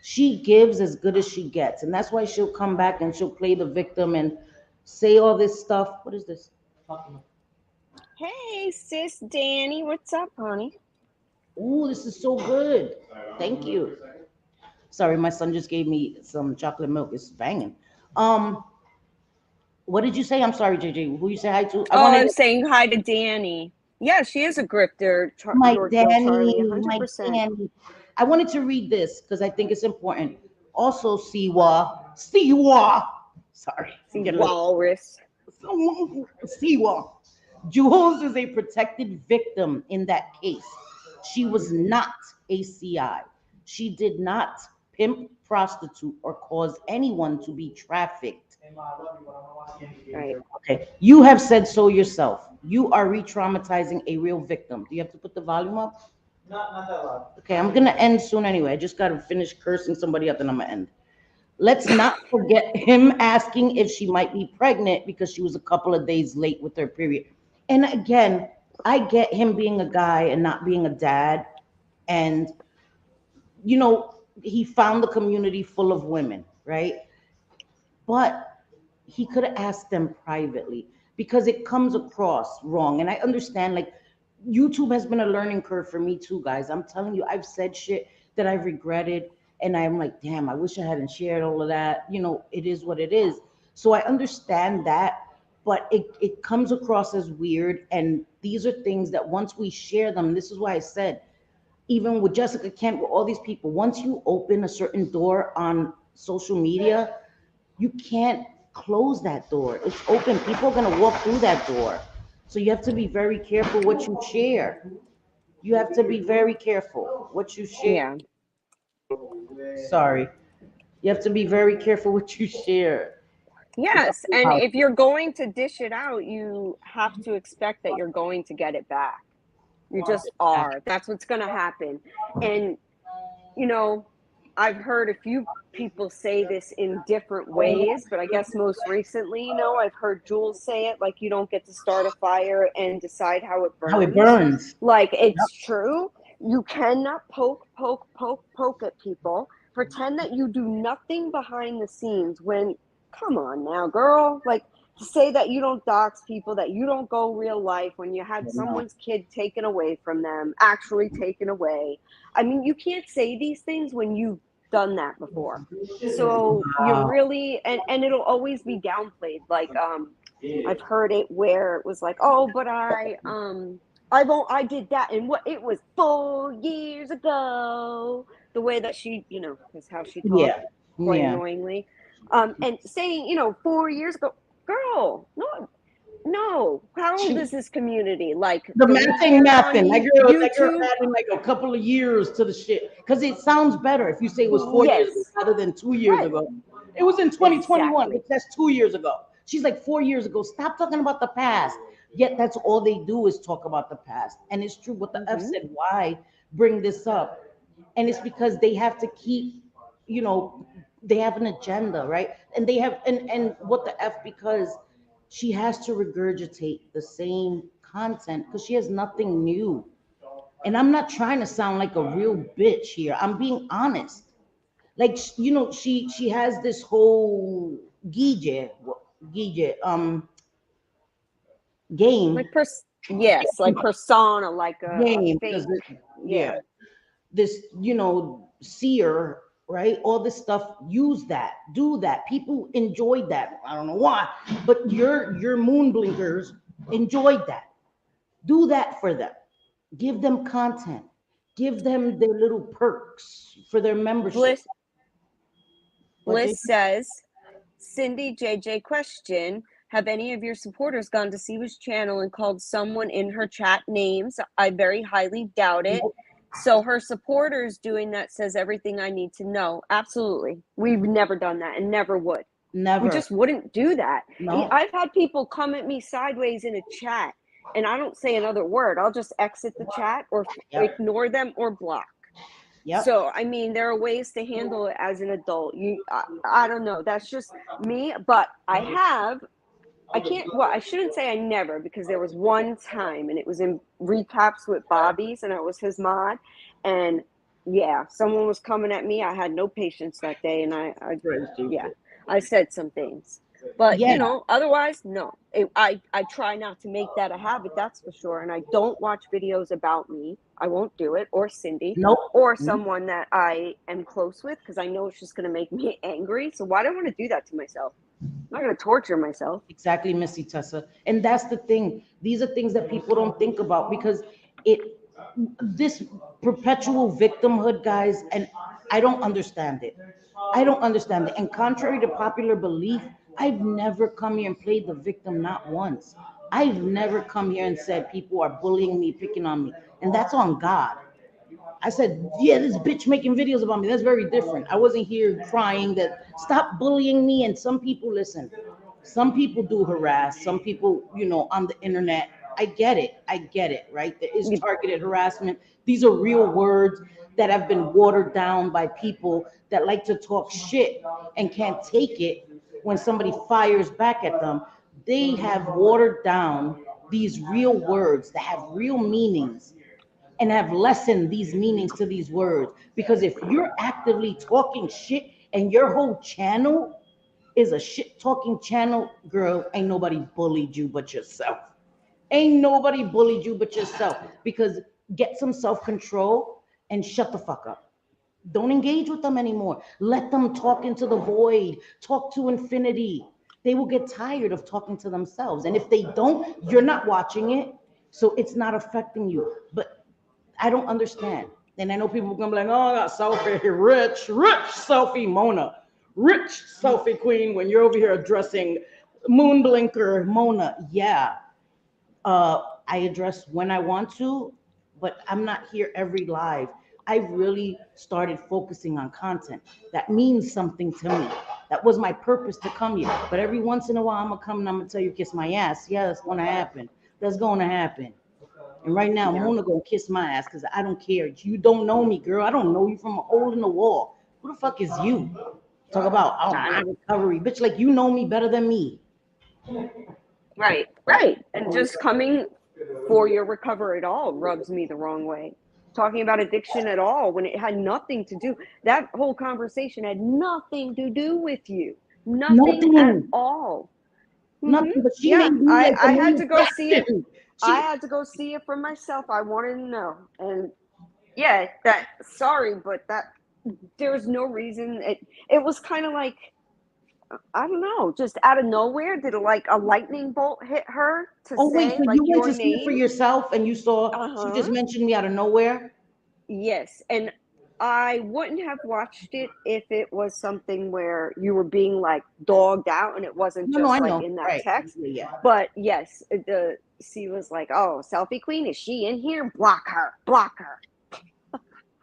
She gives as good as she gets. And that's why she'll come back and she'll play the victim and say all this stuff. What is this? Hey, sis Danny, what's up, honey? Ooh, this is so good. Thank you. Sorry, my son just gave me some chocolate milk. It's banging. Um, what did you say? I'm sorry, JJ. Who you say hi to? I Oh, I wanted was saying hi to Danny. Yeah, she is a grifter, my Yorkville Danny, Charlie, my 100%. Danny. I wanted to read this because I think it's important. Also, Siwa. Sorry, See, get a little walrus. Siwa. Jules is a protected victim in that case. She was not a CI. She did not pimp, prostitute, or cause anyone to be trafficked. Right. Okay, you have said so yourself. You are re-traumatizing a real victim. Do you have to put the volume up? Okay, I'm gonna end soon anyway. I just gotta finish cursing somebody up and I'm gonna end. Let's not forget him asking if she might be pregnant because she was a couple of days late with her period. And again, I get him being a guy and not being a dad. And, he found the community full of women, right? But he could have asked them privately because it comes across wrong. And I understand, like, YouTube has been a learning curve for me too, guys. I'm telling you, I've said shit that I've regretted. And I'm like, damn, I wish I hadn't shared all of that. It is what it is. So I understand that, but it comes across as weird. And these are things that once we share them, this is why I said, even with Jessica Kent, with all these people, once you open a certain door on social media, you can't close that door. It's open. People are going to walk through that door. So you have to be very careful what you share. You have to be very careful what you share. Yeah. Sorry. You have to be very careful what you share. Yes, and if you're going to dish it out, you have to expect that you're going to get it back. You just are. That's what's going to happen. And, I've heard a few people say this in different ways, but I guess most recently, I've heard Jules say it like you don't get to start a fire and decide how it How it burns. burns. Like Yep. it's true. You cannot poke at people. Pretend that you do nothing behind the scenes when, come on now, girl. Like, to say that you don't dox people, that you don't go real life when you had someone's kid taken away from them, actually taken away. I mean, you can't say these things when you've done that before. So you really, and it'll always be downplayed. Like, I've heard it where it was like, oh, but I did that, and what, it was 4 years ago. The way that she, is how she talked, Yeah. quite Yeah. annoyingly. And saying, 4 years ago, girl, no. How old is this community? Like, The 3 math ain't years on nothing. That girl YouTube? adding like a couple of years to the shit. Because it sounds better if you say it was 4 years ago Yes, rather than 2 years right, ago. It was in 2021, exactly. which that's 2 years ago. She's like 4 years ago. Stop talking about the past. Yet that's all they do is talk about the past. And it's true what the F Hmm. said. Why bring this up? And it's because they have to keep, you know, they have an agenda, right? And they have, and what the F, because she has to regurgitate the same content because she has nothing new. And I'm not trying to sound like a real bitch here. I'm being honest. Like, she has this whole Gije game Like, yes, like persona, like a game because fake. yeah, Yeah. this, seer, right? All this stuff, use that, do that. People enjoyed that. I don't know why, but your moon blinkers enjoyed that. Do that for them. Give them content. Give them their little perks for their membership. Bliss What they Bliss says, Cindy JJ question, have any of your supporters gone to Siwa's channel and called someone in her chat names? I very highly doubt it. So her supporters doing that says everything I need to know. Absolutely. We've never done that and never would. We never. just wouldn't do that. No. I've had people come at me sideways in a chat and I don't say another word. I'll just exit the chat or Yep. ignore them or block. Yep. So, I mean, there are ways to handle it as an adult. I don't know. That's just me. But I can't, well, I shouldn't say I never, because there was one time and it was in recaps with Bobby's and I was his mod. And yeah, someone was coming at me. I had no patience that day. And I said some things. But, Yeah. otherwise, no. I try not to make that a habit, that's for sure. And I don't watch videos about me. I won't do it, or Cindy, Nope. or someone that I am close with, because I know it's just going to make me angry. So why do I want to do that to myself? I'm not going to torture myself. Exactly, Missy Tessa. And that's the thing. These are things that people don't think about because this perpetual victimhood, guys, and I don't understand it. I don't understand it. And contrary to popular belief, I've never come here and played the victim, not once. I've never come here and said people are bullying me, picking on me. And that's on God. I said, yeah, this bitch making videos about me. That's very different. I wasn't here crying that stop bullying me. And some people, listen, some people do harass, some people, on the internet. I get it, right? There is targeted harassment. These are real words that have been watered down by people that like to talk shit and can't take it when somebody fires back at them. They have watered down these real words that have real meanings and have lessened these meanings to these words. Because if you're actively talking shit and your whole channel is a shit talking channel, girl, ain't nobody bullied you but yourself. Ain't nobody bullied you but yourself. Because get some self control and shut the fuck up. Don't engage with them anymore. Let them talk into the void, talk to infinity. They will get tired of talking to themselves. And if they don't, you're not watching it. So it's not affecting you. But I don't understand. And I know people are gonna be like, oh, I got selfie, rich selfie Mona, rich selfie queen when you're over here addressing moon blinker Mona. Yeah. I address when I want to, but I'm not here every live. I really started focusing on content that means something to me. That was my purpose to come here. But every once in a while, I'm gonna come and I'm gonna tell you, kiss my ass. Yeah, that's gonna happen. That's gonna happen. And right now, Mona gonna kiss my ass because I don't care. You don't know me, girl. I don't know you from a hole in the wall. Who the fuck is you? Talk about my recovery, bitch. Like you know me better than me. Right. And just coming for your recovery at all rubs me the wrong way. talking about addiction at all when it had nothing to do. That whole conversation had nothing to do with you. Nothing at Nothing. all. Nothing. But she Yeah, made me like the I had main to go see it. attraction. I She. had to go see it for myself. I wanted to know. And yeah, that sorry, but that there was no reason. It was kind of like, I don't know, just out of nowhere. Did like a lightning bolt hit her to Oh wait, say so like you went your to see it for name? yourself, and you saw she Uh-huh. just mentioned me out of nowhere? Yes, and I wouldn't have watched it if it was something where you were being like dogged out and it wasn't No, I just like know. in that Right. text. Yeah. But yes, the C was like, "Oh, selfie queen, is she in here? Block her, block her."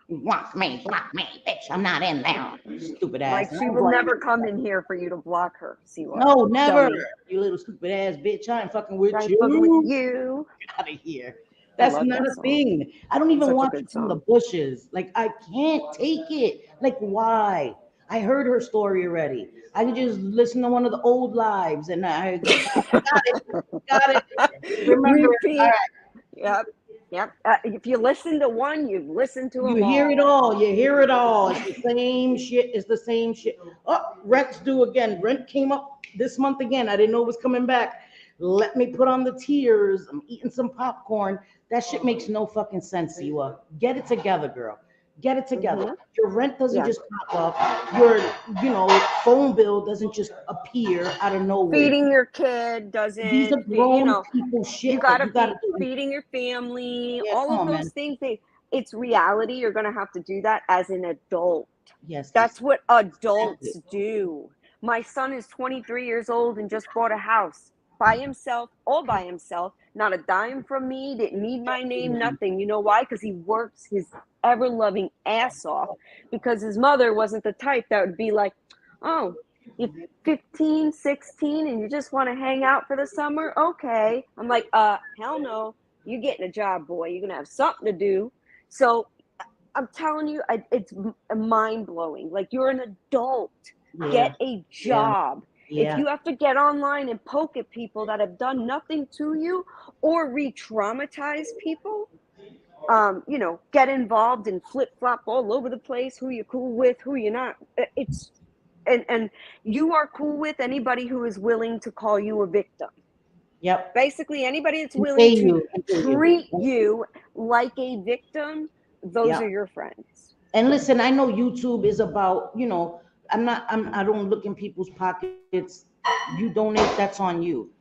Block me, bitch. I'm not in there. Stupid ass. Like And she I was will like, never come in here for you to block her. Siwa, no, never. dummy. You little stupid ass bitch. I ain't fucking with I ain't fucking with you. you. Get out of here. I That's love not that a song. thing. I don't even Such a watch good it from the song. bushes. Like, I can't take it. Like, why? I heard her story already. I could just listen to one of the old lives and I got it. Got it. Remember it. All Repeat. right. Yep. Yep. If you listen to one, you've listened to You them hear it all. all. You hear it all. It's the same shit. It's the same shit. Oh, rent's due again. Rent came up this month again. I didn't know it was coming back. Let me put on the tears. I'm eating some popcorn. That shit makes no fucking sense, Siwa. Get it together, girl. Get it together. Mm-hmm. Your rent doesn't Yeah. just pop up. Your, phone bill doesn't just appear out of nowhere. Feeding your kid These are doesn't, grown people you shit that gotta you gotta be do. feeding your family, Yeah, all come of on, those man. things. It's reality. You're gonna have to do that as an adult. Yes, That's what exactly. adults do. My son is 23 years old and just bought a house by himself, all by himself, not a dime from me, didn't need my name, nothing. You know why? Because he works his ever loving ass off, because his mother wasn't the type that would be like, oh, you're 15, 16, and you just want to hang out for the summer? Okay. I'm like, hell no. You're getting a job, boy. You're going to have something to do. So I'm telling you, it's mind blowing. Like, you're an adult. Yeah, Get a yeah, job. If yeah. you have to get online and poke at people that have done nothing to you or re-traumatize people, get involved and flip flop all over the place. Who you're cool with, who you're not. It's and you are cool with anybody who is willing to call you a victim. Yep. Basically, anybody that's And willing pay to you. And pay you. treat you like a victim, those Yeah. are your friends. And listen, I know YouTube is about, I don't look in people's pockets. You donate, that's on you.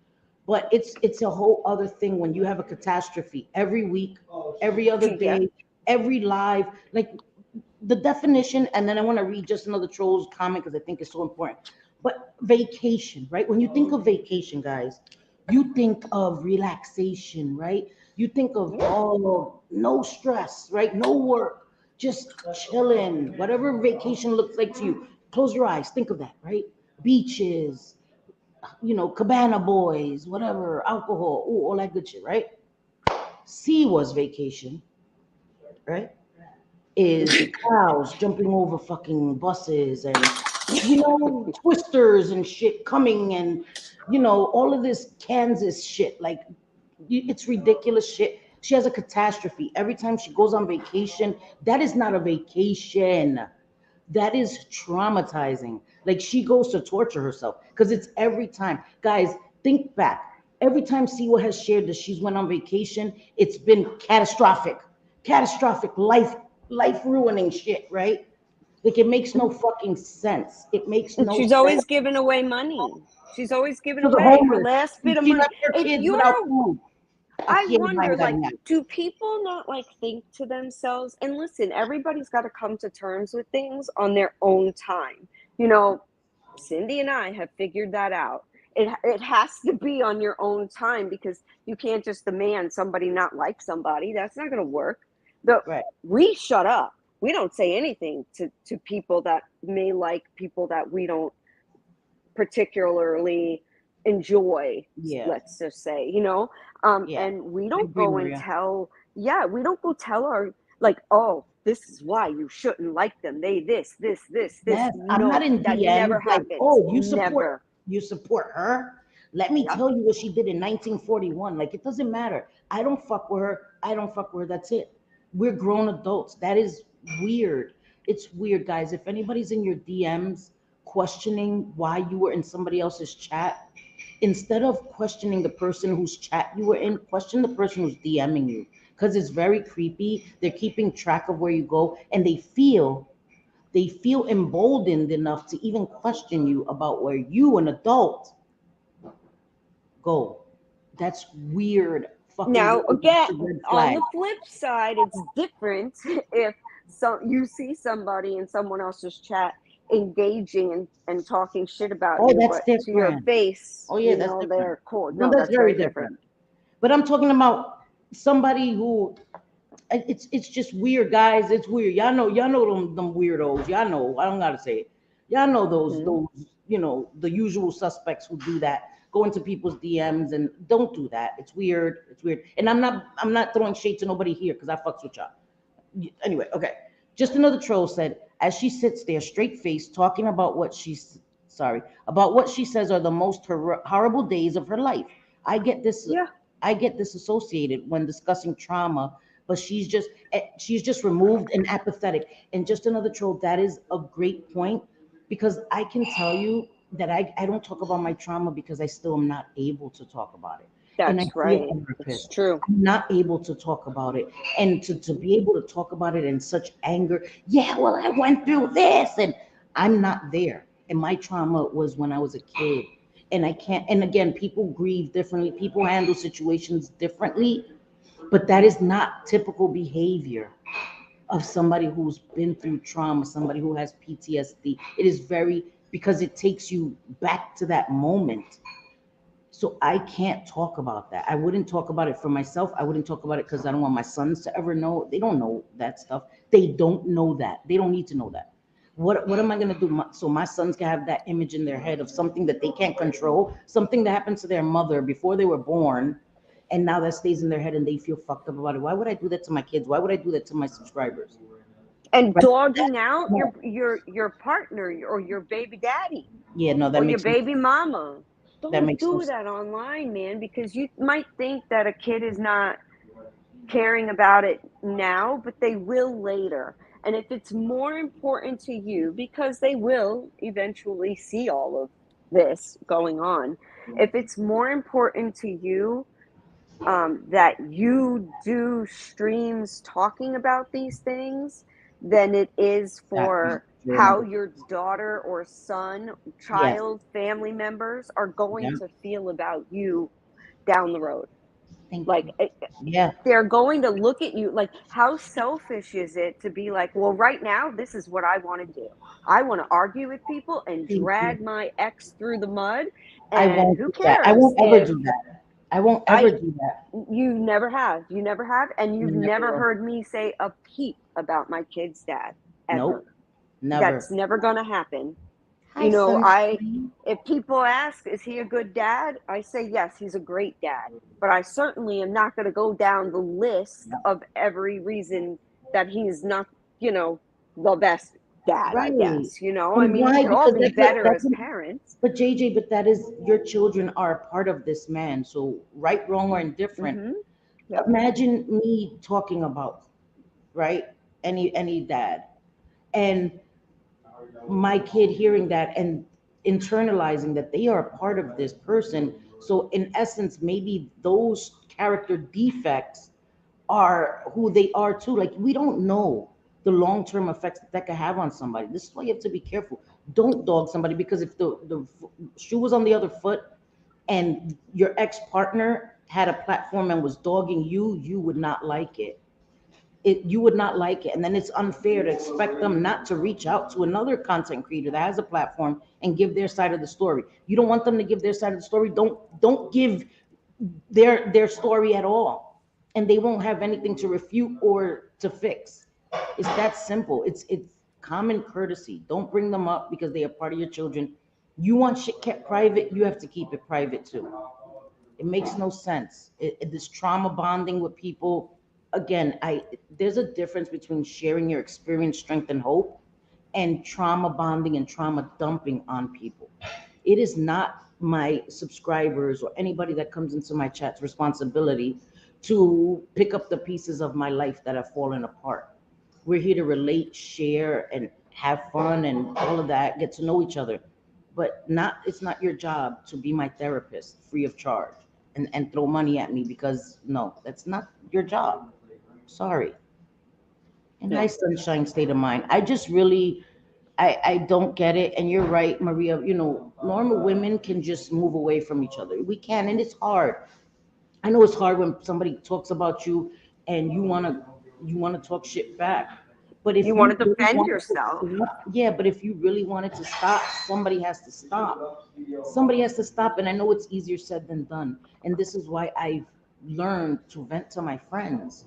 But it's a whole other thing when you have a catastrophe every week, every other Yeah. day, every live, like the definition. And then I want to read just another trolls comment because I think it's so important. But vacation, right? When you think of vacation, guys, you think of relaxation, right? You think of, oh, no stress, right? No work, just chilling, whatever vacation looks like to you. Close your eyes, think of that, right? Beaches, cabana boys, whatever, alcohol, ooh, all that good shit, right? C was vacation, right? Is cows jumping over fucking buses and twisters and shit coming and all of this Kansas shit. Like, it's ridiculous shit. She has a catastrophe every time she goes on vacation. That is not a vacation. That is traumatizing. Like, she goes to torture herself because it's every time. Guys, think back. Every time Siwa has shared that she's went on vacation, it's been catastrophic, life ruining shit, right? Like, it makes no fucking sense. It makes And no she's sense. always giving away money. She's always giving To the away her homeless, last bit of she money. left her If kids without you're food. I Aquí en wonder, like, Bangladesh. do people not like think to themselves? And listen, everybody's got to come to terms with things on their own time. Cindy and I have figured that out. It has to be on your own time, because you can't just demand somebody not like somebody. That's not going to work. Right. We shut up. We don't say anything to people that may like people that we don't particularly enjoy, Yeah. let's just say, Yeah. and we I don't agree, go and Maria. tell, yeah, we don't go tell our, like, oh, this is why you shouldn't like them, they this. Yes, I'm not No, in that never DMs like, happens. oh, Never. you support her. Let me Yep. tell you what she did in 1941. Like, it doesn't matter. I don't fuck with her. I don't fuck with her. That's it. We're grown adults. That is weird. It's weird, guys. If anybody's in your DMs questioning why you were in somebody else's chat, instead of questioning the person whose chat you were in, question the person who's DMing you, because it's very creepy. They're keeping track of where you go, and they feel emboldened enough to even question you about where you, an adult, go. That's weird. Fucking Now, weird. That's again, a red on flag. the flip side, it's different if you see somebody in someone else's chat engaging and talking shit about Oh, you, that's but to your different. face, Oh yeah, that's different. they're cool. No, No, that's that's very very different. different. But I'm talking about somebody who it's just weird, guys. It's weird. Y'all know them weirdos. Y'all know. I don't gotta say it. Y'all know Mhm. those the usual suspects who do that. Go into people's DMs and don't do that. It's weird. It's weird. And I'm not throwing shade to nobody here because I fucks with y'all. Anyway, okay. Just another troll said, as she sits there, straight faced, talking about about what she says are the most horrible days of her life. I get this. Yeah. I get disassociated when discussing trauma, but she's just removed and apathetic. And just another troll. That is a great point because I can tell you that I don't talk about my trauma because I still am not able to talk about it. And I That's see a right. It's therapist. true. I'm not able to talk about it. And to be able to talk about it in such anger, yeah, well, I went through this and I'm not there. And my trauma was when I was a kid. And I can't, and again, people grieve differently, people handle situations differently, but that is not typical behavior of somebody who's been through trauma, somebody who has PTSD. It is very, because it takes you back to that moment. So I can't talk about that. I wouldn't talk about it for myself. I wouldn't talk about it because I don't want my sons to ever know. They don't know that stuff. They don't know that. They don't need to know that. What am I gonna do? So my sons can have that image in their head of something that they can't control, something that happened to their mother before they were born, and now that stays in their head and they feel fucked up about it. Why would I do that to my kids? Why would I do that to my subscribers? And Right? dogging out No. your partner or your baby daddy Yeah, no, that or your makes no, baby mama. that Don't makes no do sense. that online, man, because you might think that a kid is not caring about it now, but they will later. And if it's more important to you, because they will eventually see all of this going on, if it's more important to you that you do streams talking about these things than it is Exactly. for Zero how number. your daughter or son, Yes. child, family members are Yeah. going to feel about you down the road. Thank Like you. Yeah. they're going to look at you like, how selfish is it to be like, well, right now this is what I want to do. I want to argue with people and Thank you. drag my ex through the mud, I and won't who do that. I cares won't ever if do that. I won't ever I do that. you never have, and I you've never never will. heard me say a peep about my kid's dad ever. Nope. Never. That's never going to happen. Hi, I sunshine. if people ask, is he a good dad? I say yes, he's a great dad. But I certainly am not going to go down the list Yeah. of every reason that he's not, the best dad, I Right. guess. I And mean, we why? could all Because be better as parents. but JJ, but that is your children are a part of this man. So right, wrong, or indifferent. Mhm. Yep. Imagine me talking about, right? Any dad. And my kid hearing that and internalizing that they are a part of this person. So in essence, maybe those character defects are who they are too. Like we don't know the long-term effects that could have on somebody. This is why you have to be careful. Don't dog somebody because if the shoe was on the other foot and your ex-partner had a platform and was dogging you, you would not like it. You would not like it, and then it's unfair to expect them not to reach out to another content creator that has a platform and give their side of the story. You don't want them to give their side of the story. Don't give their story at all, and they won't have anything to refute or to fix. It's that simple. It's common courtesy. Don't bring them up because they are part of your children. You want shit kept private, you have to keep it private too. It makes no sense. This trauma bonding with people, again, there's a difference between sharing your experience, strength, and hope, and trauma bonding and trauma dumping on people. It is not my subscribers or anybody that comes into my chat's responsibility to pick up the pieces of my life that have fallen apart. We're here to relate, share, and have fun and all of that, get to know each other. But not it's not your job to be my therapist free of charge and throw money at me because no, that's not your job. Sorry. And Yeah. hi, sunshine state of mind. I just really I don't get it. And you're right, Maria. Normal women can just move away from each other. We can, and it's hard. I know it's hard when somebody talks about you and you wanna talk shit back. But if You want you to really defend want yourself. to stop, yeah, but if you really wanted to stop, somebody has to stop. Somebody has to stop. And I know it's easier said than done. And this is why I've learned to vent to my friends.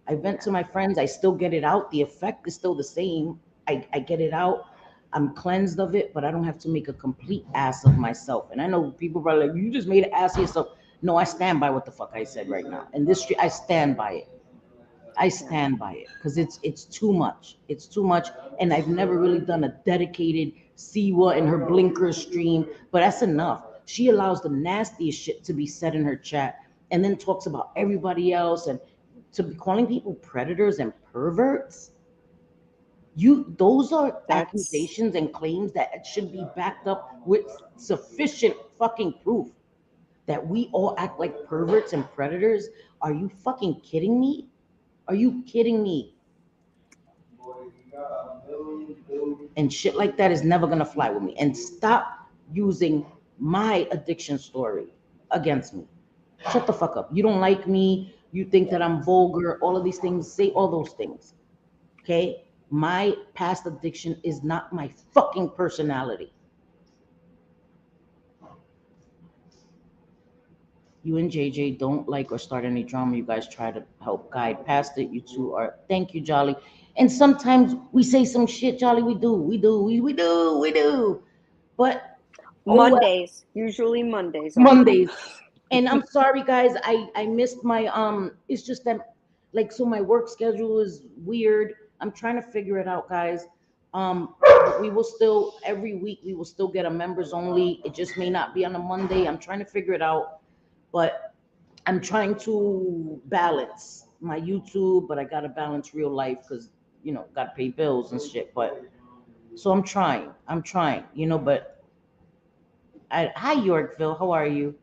I vent to my friends. I still get it out. The effect is still the same. I get it out. I'm cleansed of it, but I don't have to make a complete ass of myself. And I know people are like, you just made an ass of yourself. No, I stand by what the fuck I said right now. And this street, I stand by it. I Yeah. stand by it because it's too much. It's too much, and I've never really done a dedicated Siwa and her blinker stream. But that's enough. She allows the nastiest shit to be said in her chat, and then talks about everybody else and to be calling people predators and perverts. Those are That's accusations and claims that should be backed up with sufficient fucking proof that we all act like perverts and predators. Are you fucking kidding me? Are you kidding me? And shit like that is never gonna fly with me. And stop using my addiction story against me. Shut the fuck up. You don't like me. You think that I'm vulgar. All of these things. Say all those things. Okay? My past addiction is not my fucking personality. You and JJ don't like or start any drama. You guys try to help guide past it. You two are. Thank you, Jolly. And sometimes we say some shit, Jolly. We do. But oh well, Usually Mondays are fun. Mondays. And I'm sorry, guys. I missed my It's just that, like, so my work schedule is weird. I'm trying to figure it out, guys. But we will still every week we will still get a members only. It just may not be on a Monday. I'm trying to figure it out, but I'm trying to balance my YouTube, but I gotta balance real life because gotta pay bills and shit. But so I'm trying. But hi Yorkville, how are you?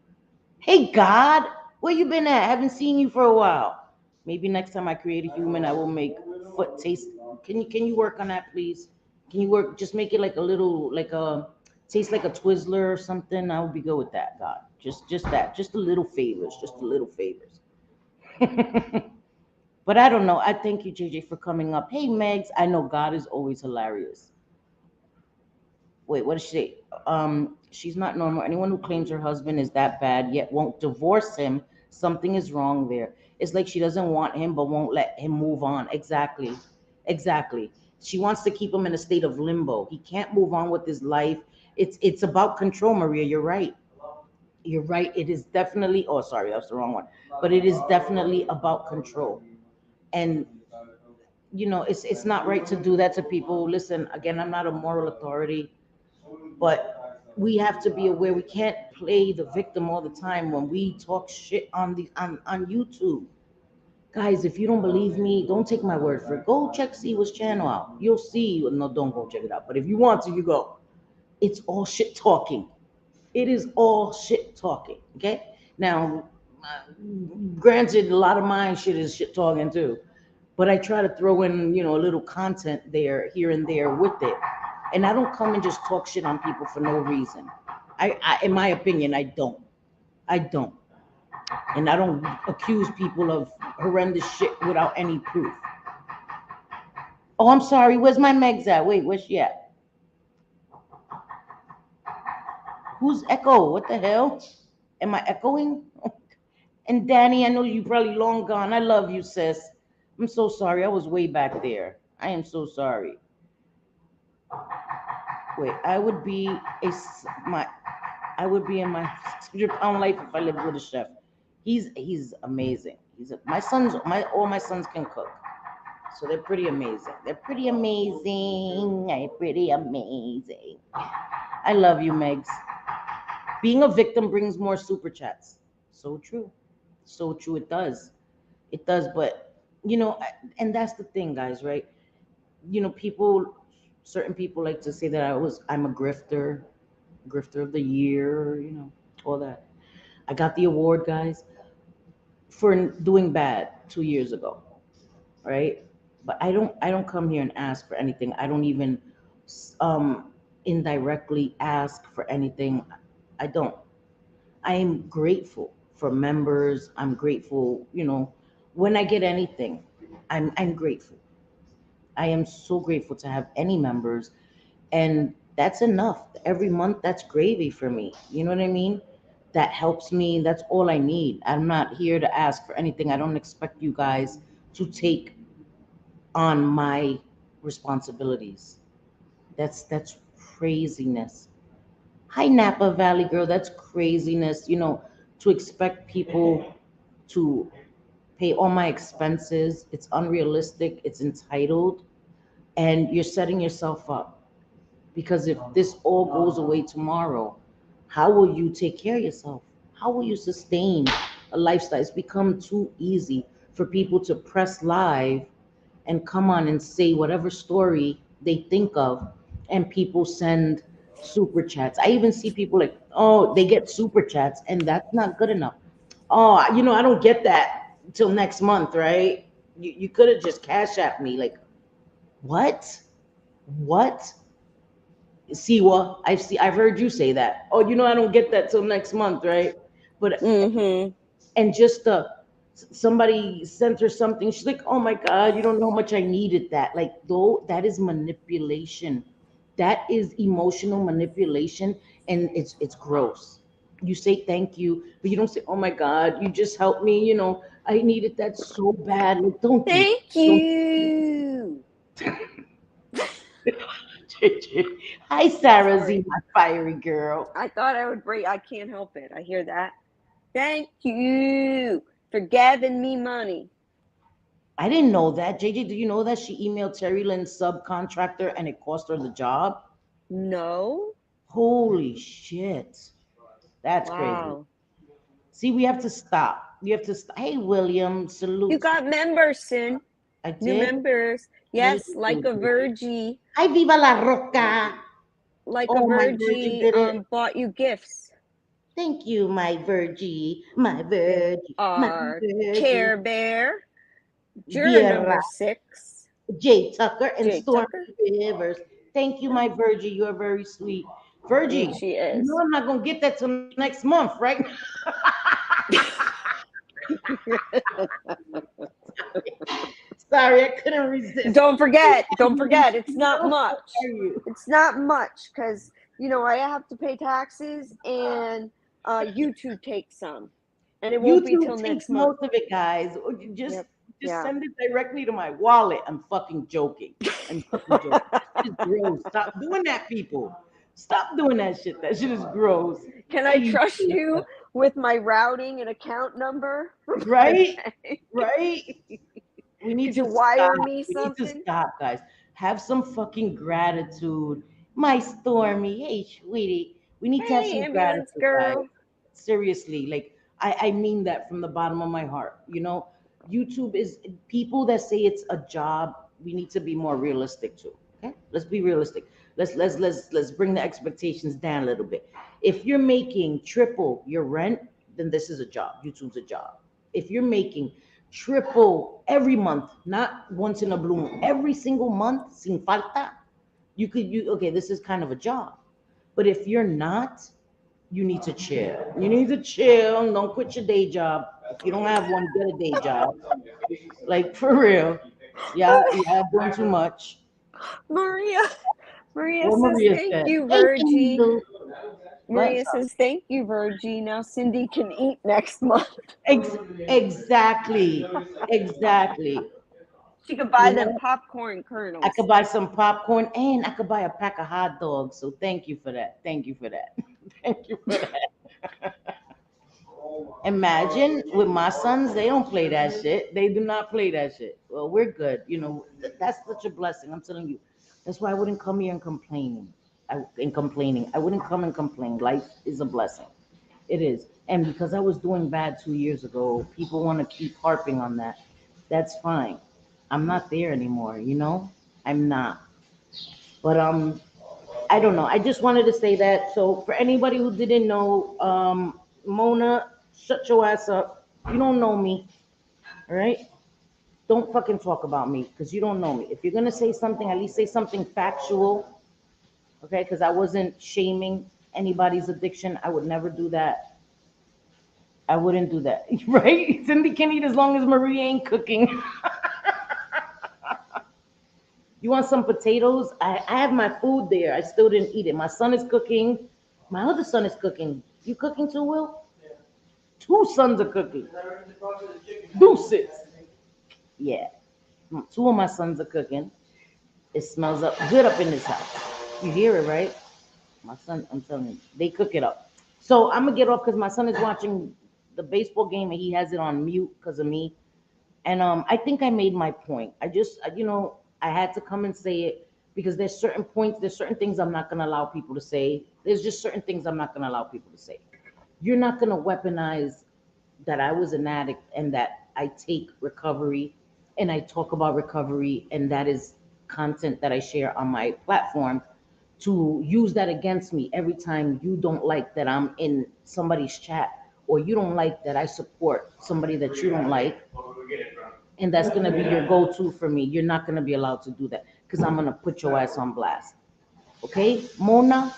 Hey God, where you been at? Haven't seen you for a while. Maybe next time I create a human, I will make foot taste. Can you work on that, please? Can you work? Just make it like a little, like a taste like a Twizzler or something. I would be good with that, God. Just that. Just a little favors. Just a little favors. But I don't know. I thank you, JJ, for coming up. Hey, Megs. I know God is always hilarious. Wait, what did she say? She's not normal. Anyone who claims her husband is that bad yet won't divorce him, something is wrong there. It's like she doesn't want him but won't let him move on. Exactly. Exactly. She wants to keep him in a state of limbo. He can't move on with his life. It's about control, Maria. You're right. You're right. It is definitely, oh, sorry, that's the wrong one. But it is definitely about control. And it's not right to do that to people. Listen, again, I'm not a moral authority, but we have to be aware we can't play the victim all the time when we talk shit on YouTube. Guys, if you don't believe me, don't take my word for it. Go check Siwa's channel out. You'll see. No, don't go check it out. But if you want to, you go. It's all shit talking. It is all shit talking. Okay? Now, granted, a lot of my shit is shit talking too. But I try to throw in, a little content there, here and there with it. And I don't come and just talk shit on people for no reason. In my opinion, I don't. I don't. And I don't accuse people of horrendous shit without any proof. Oh, I'm sorry. Where's my Megs at? Wait, where's she at? Who's Echo? What the hell? Am I echoing? And Danny, I know you probably long gone. I love you, sis. I'm so sorry. I was way back there. I am so sorry. Wait, I would be in my 600-pound life if I lived with a chef. He's amazing. All my sons can cook. So they're pretty amazing. They're pretty amazing. They're pretty amazing. I love you, Megs. Being a victim brings more super chats. So true. So true it does. It does, but and that's the thing, guys, right? People, certain people like to say that I'm a grifter of the year, all that. I got the award, guys, for doing bad 2 years ago, right? But I don't come here and ask for anything. I don't even um indirectly ask for anything. I don't. I am grateful for members. I'm grateful, when I get anything. I'm grateful. I am so grateful to have any members, and that's enough. Every month, that's gravy for me. You know what I mean? That helps me. That's all I need. I'm not here to ask for anything. I don't expect you guys to take on my responsibilities. That's craziness. Hi, Napa Valley girl. That's craziness. To expect people to pay all my expenses. It's unrealistic. It's entitled, and you're setting yourself up. Because if this all goes away tomorrow, how will you take care of yourself? How will you sustain a lifestyle? It's become too easy for people to press live and come on and say whatever story they think of, and people send super chats. I even see people like, oh, they get super chats, and that's not good enough. Oh, I don't get that till next month, right? You could have just cash at me. Like, what? What? Siwa, I've heard you say that. Oh, I don't get that till next month, right? But Mm-hmm. and just somebody sent her something. She's like, "Oh my God, you don't know how much I needed that." Like, though, that is manipulation. That is emotional manipulation, and it's gross. You say thank you, but you don't say, "Oh my God, you just helped me." I needed that so bad. Like, don't do that. Thank Don't. you. Hi, Sarah Z, Sorry. my fiery girl. I thought I would break. I can't help it. I hear that. Thank you for giving me money. I didn't know that. JJ, do you know that she emailed Terry Lynn's subcontractor and it cost her the job? No. Holy shit. That's crazy. Wow. See, we have to stop. We have to stop. Hey, William, You salute. got members soon. I New did. members. What did Yes, you like do, a JJ? Virgie. Hi, Viva la Roca. Like a Oh, my Virgin Virgie did it. bought you gifts. Thank you, my Virgie. My There Virgie. My are Virgie. Care Bear, juror Vera, number 6, Jay Tucker, and Jay Stormy Tucker. Rivers. Thank you, Yep. my Virgie. You are very sweet. Virgie, Yes, she is. I'm not going to get that till next month, right? Sorry, I couldn't resist. Don't forget, it's not How much. are you? It's not much because, I have to pay taxes and YouTube takes some. And it won't be till YouTube takes next month. most of it, guys. Or you Just Yep. just Yeah. send it directly to my wallet. I'm fucking joking. I'm fucking joking. That shit is gross. Stop doing that, people. Stop doing that shit. That shit is gross. Can I I used trust to, you with my routing and account number for my right? bank? Right? We need Could you to stop. wire me We need to something? stop, guys. Have some fucking gratitude. My Stormy, hey, sweetie. We need to have Hey, some ambulance gratitude, guys. girl. Seriously, like I mean that from the bottom of my heart. YouTube is people that say it's a job. We need to be more realistic too. Okay, let's be realistic. Let's bring the expectations down a little bit. If you're making triple your rent, then this is a job. YouTube's a job. If you're making triple every month, not once in a blue moon, every single month, sin falta, you okay, this is kind of a job. But if you're not, you need to chill. You need to chill. Don't quit your day job. If you don't have one, get a day job. Like, for real. Yeah, yeah, doing too much. Maria. Maria What says, Maria thank said. you, Hey, Virgie. Angel. What? Maria says, thank you, Virgie. Now Cindy can eat next month. Exactly. Exactly. She could buy You them know, popcorn I kernels. could buy some popcorn and I could buy a pack of hot dogs. So thank you for that. Thank you for that. Thank you for that. Imagine with my sons, they don't play that shit. They do not play that shit. Well, we're good. That's such a blessing. I'm telling you. That's why I wouldn't come here and complaining. I wouldn't come and complain. Life is a blessing. It is. And because I was doing bad 2 years ago, people want to keep harping on that. That's fine. I'm not there anymore, you know? I'm not. But I don't know. I just wanted to say that. So for anybody who didn't know, Mona, shut your ass up. You don't know me, all right? Don't fucking talk about me because you don't know me. If you're gonna say something, at least say something factual, okay? Because I wasn't shaming anybody's addiction. I would never do that. I wouldn't do that, right? Cindy can eat as long as Marie ain't cooking. You want some potatoes? I have my food there. I still didn't eat it. My son is cooking. My other son is cooking. You cooking too, Will? Two sons are cooking. Deuces. Yeah. Two of my sons are cooking. It smells up good up in this house. You hear it, right? My son, I'm telling you, they cook it up. So I'm gonna get off because my son is watching the baseball game and he has it on mute because of me. And I think I made my point. I just, I had to come and say it because there's certain points, there's certain things I'm not gonna allow people to say. There's just certain things I'm not gonna allow people to say. You're not gonna weaponize that I was an addict and that I take recovery and I talk about recovery and that is content that I share on my platform to use that against me every time you don't like that I'm in somebody's chat or you don't like that I support somebody that you don't like and that's going to be your go-to for me. You're not going to be allowed to do that because I'm going to put your ass on blast. Okay, Mona,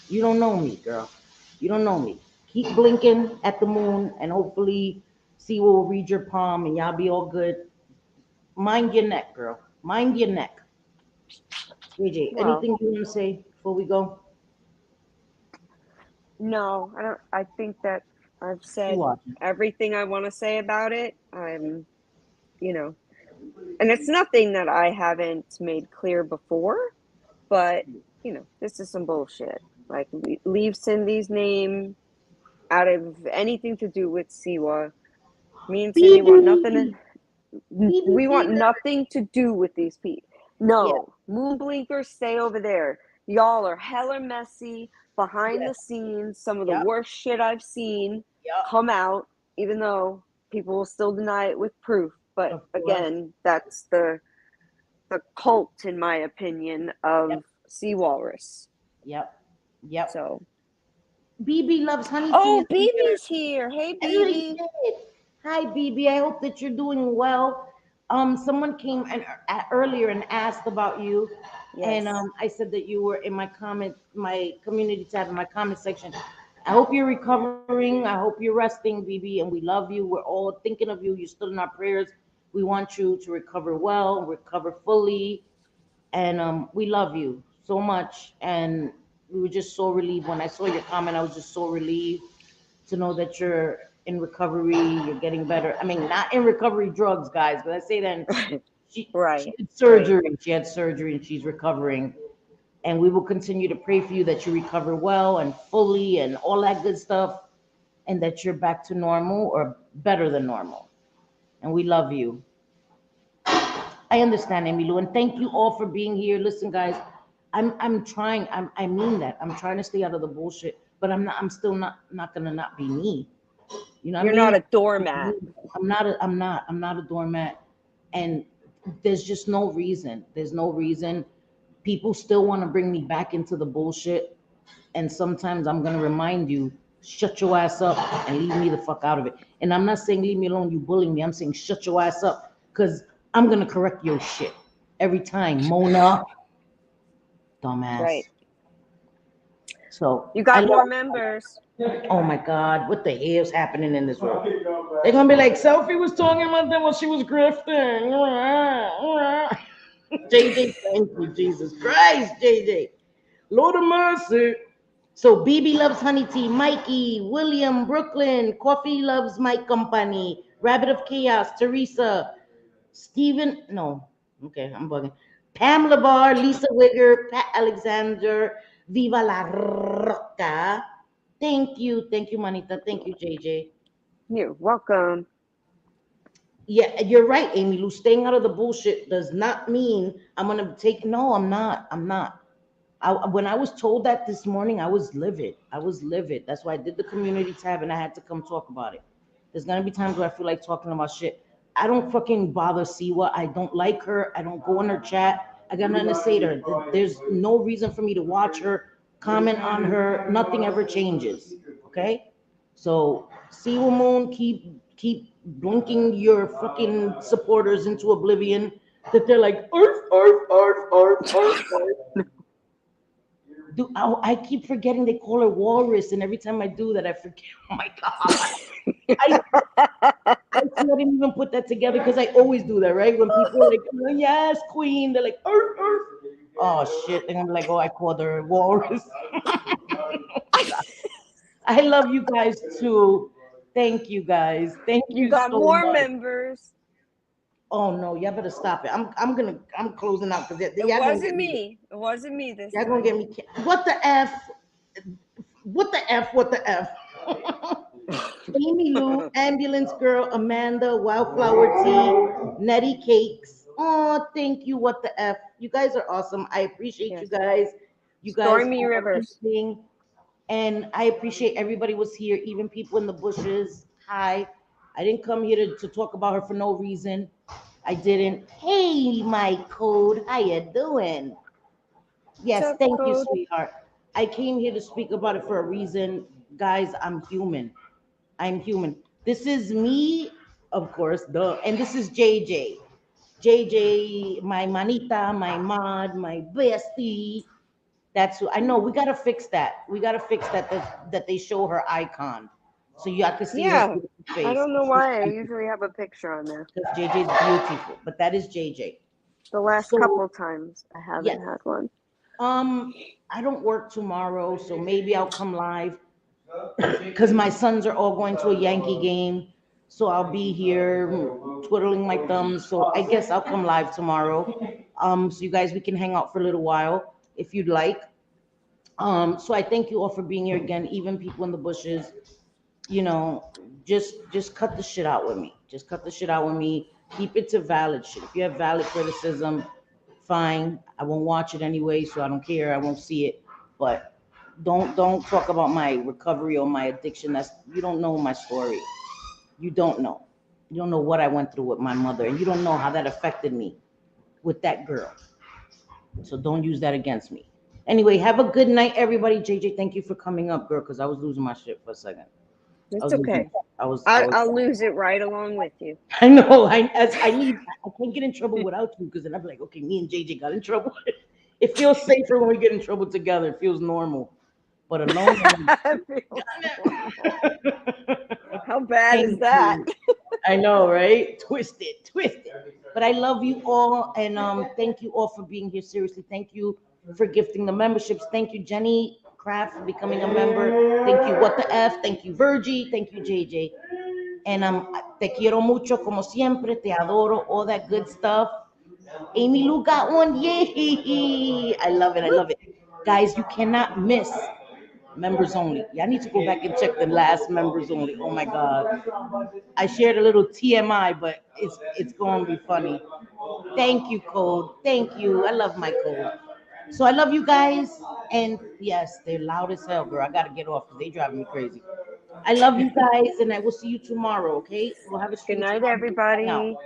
you don't know me, girl. You don't know me. Keep blinking at the moon and hopefully see will read your palm and y'all be all good. Mind your neck, girl. Mind your neck. JJ, Well, anything you want to say before we go? no, I don't. I think that I've You said watch. everything I want to say about it. You know, and it's nothing that I haven't made clear before, but this is some bullshit. Like, leave Cindy's name out of anything to do with Siwa. Me and Cindy want nothing. BB, BB, We want say that. nothing to do with these people. Yeah, No, moon blinkers, stay over there. Y'all are hella messy behind the yes, scenes. Some of the yep, worst shit I've seen yep, come out, even though people will still deny it with proof. But of course. again, that's the cult, in my opinion, Yep, of Sea Walrus. yep, yep. So, BB loves honey tea oh, is here. BB's here. Hey, I already BB. did. Hi, BB. I hope that you're doing well. Someone came earlier and asked about you, and Yes. I said that you were in my community tab, in my comment section. I hope you're recovering. I hope you're resting, BB, and we love you. We're all thinking of you. You're still in our prayers. We want you to recover well, recover fully, and we love you so much. And we were just so relieved when I saw your comment. I was just so relieved to know that you're in recovery, you're getting better. I mean, not in recovery drugs, guys, but I say that she Right. did Right. surgery. She had surgery and she's recovering. And we will continue to pray for you that you recover well and fully and all that good stuff, and that you're back to normal or better than normal. And we love you. I understand, Emilu, and thank you all for being here. Listen, guys, I'm trying. I mean that. I'm trying to stay out of the bullshit, but I'm not. I'm still not gonna not be me. You know what I You're not mean? a doormat. I'm not a doormat. And there's just no reason. There's no reason. People still want to bring me back into the bullshit. And sometimes I'm gonna remind you, shut your ass up and leave me the fuck out of it. And I'm not saying leave me alone, you bullying me. I'm saying shut your ass up. Cause I'm gonna correct your shit every time, Mona. Dumbass. Right. So You I got more love. members. Oh my God, what the hell is happening in this world? They're gonna be like, Sophie was talking about them while she was grifting. JJ, thank you, Jesus Christ, JJ. Lord of mercy. So BB loves honey tea, Mikey, William, Brooklyn, Coffee loves my company, Rabbit of Chaos, Teresa, Stephen, no, okay, I'm bugging. Pam Labar, Lisa Wigger, Pat Alexander, Viva la Roca. Thank you, Manita. Thank you, JJ. You're welcome. Yeah, you're right, Amy Lou. Staying out of the bullshit does not mean I'm gonna take. No, I'm not. I'm not. When I was told that this morning, I was livid. I was livid. That's why I did the community tab and I had to come talk about it. There's gonna be times where I feel like talking about shit. I don't fucking bother Siwa. I don't like her. I don't go in her chat. I got nothing to say to her. There's no reason for me to watch her, comment on her. Nothing ever changes. Okay? So Siwa Moon, keep blinking your fucking supporters into oblivion that they're like, arf, arf, arf, arf, arf, arf. Dude, I keep forgetting they call her walrus, and every time I do that, I forget. Oh my god! I, I didn't even put that together because I always do that, right? When people are like, oh, yes, queen, they're like, arf, arf. Oh shit! And I'm like, oh, I called her walrus. I love you guys too. Thank you guys. Thank You you got so more much. members. Oh no, y'all better stop it. I'm closing out because It y'all gonna wasn't get me. me. It wasn't me this Y'all gonna time. get me. What the f? What the f? What the f? Amy Lou, Ambulance Girl, Amanda, Wildflower Tea, Nettie Cakes. Oh, thank you. What the f? You guys are awesome. I appreciate you Yes. guys. You guys Stormy are Rivers. amazing. And I appreciate everybody was here, even people in the bushes. Hi. I didn't come here to talk about her for no reason. I didn't. Hey, my code. How you doing? What's Yes, up, thank you, Code? sweetheart. I came here to speak about it for a reason. Guys, I'm human. I'm human. This is me, of course, duh. And this is JJ. JJ, my manita, my mod, my bestie. That's who I know. We gotta fix that. We gotta fix that they show her icon, so you have to see her Yeah. beautiful I face. don't know why I usually have a picture on there. Because JJ's beautiful, but that is JJ. The last So couple times I yes, haven't had one. um, I don't work tomorrow, so maybe I'll come live because my sons are all going to a Yankee game. So I'll be here twiddling my thumbs. So I guess I'll come live tomorrow. So you guys, we can hang out for a little while if you'd like. So I thank you all for being here again, even people in the bushes. You know, just cut the shit out with me. Just cut the shit out with me. Keep it to valid shit. If you have valid criticism, fine. I won't watch it anyway, so I don't care. I won't see it. But don't talk about my recovery or my addiction. That's you don't know my story. You don't know. You don't know what I went through with my mother, and you don't know how that affected me with that girl. So don't use that against me. Anyway, have a good night, everybody. JJ, thank you for coming up, girl, because I was losing my shit for a second. I It's was losing. okay. I was. I'll lose it right along with you. I know. I need. I can't get in trouble without you because then I'm like, okay, me and JJ got in trouble. It feels safer when we get in trouble together. It feels normal. But alone. I feel normal. How bad is Thank that? you. I know, right? Twisted, twisted. But I love you all, and thank you all for being here. Seriously, thank you for gifting the memberships. Thank you, Jenny Kraft, for becoming a member. Thank you, What the F. Thank you, Virgie. Thank you, JJ. And te quiero mucho, como siempre. Te adoro. All that good stuff. Amy Lou got one. Yay! I love it. I love it. Guys, you cannot miss members only. Yeah, I need to go back and check the last members only. Oh my God. I shared a little TMI, but it's going to be funny. Thank you, Code. Thank you. I love my Code. So I love you guys. And yes, they're loud as hell, girl. I got to get off because they driving me crazy. I love you guys, and I will see you tomorrow, okay? We'll have a Good stream night, tomorrow. Hang out. everybody.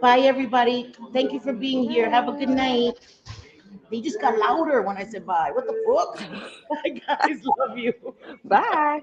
Bye, everybody. Thank you for being here. Have a good Bye. night. They just got louder when I said bye. What the fuck? Bye, guys. Love you. Bye.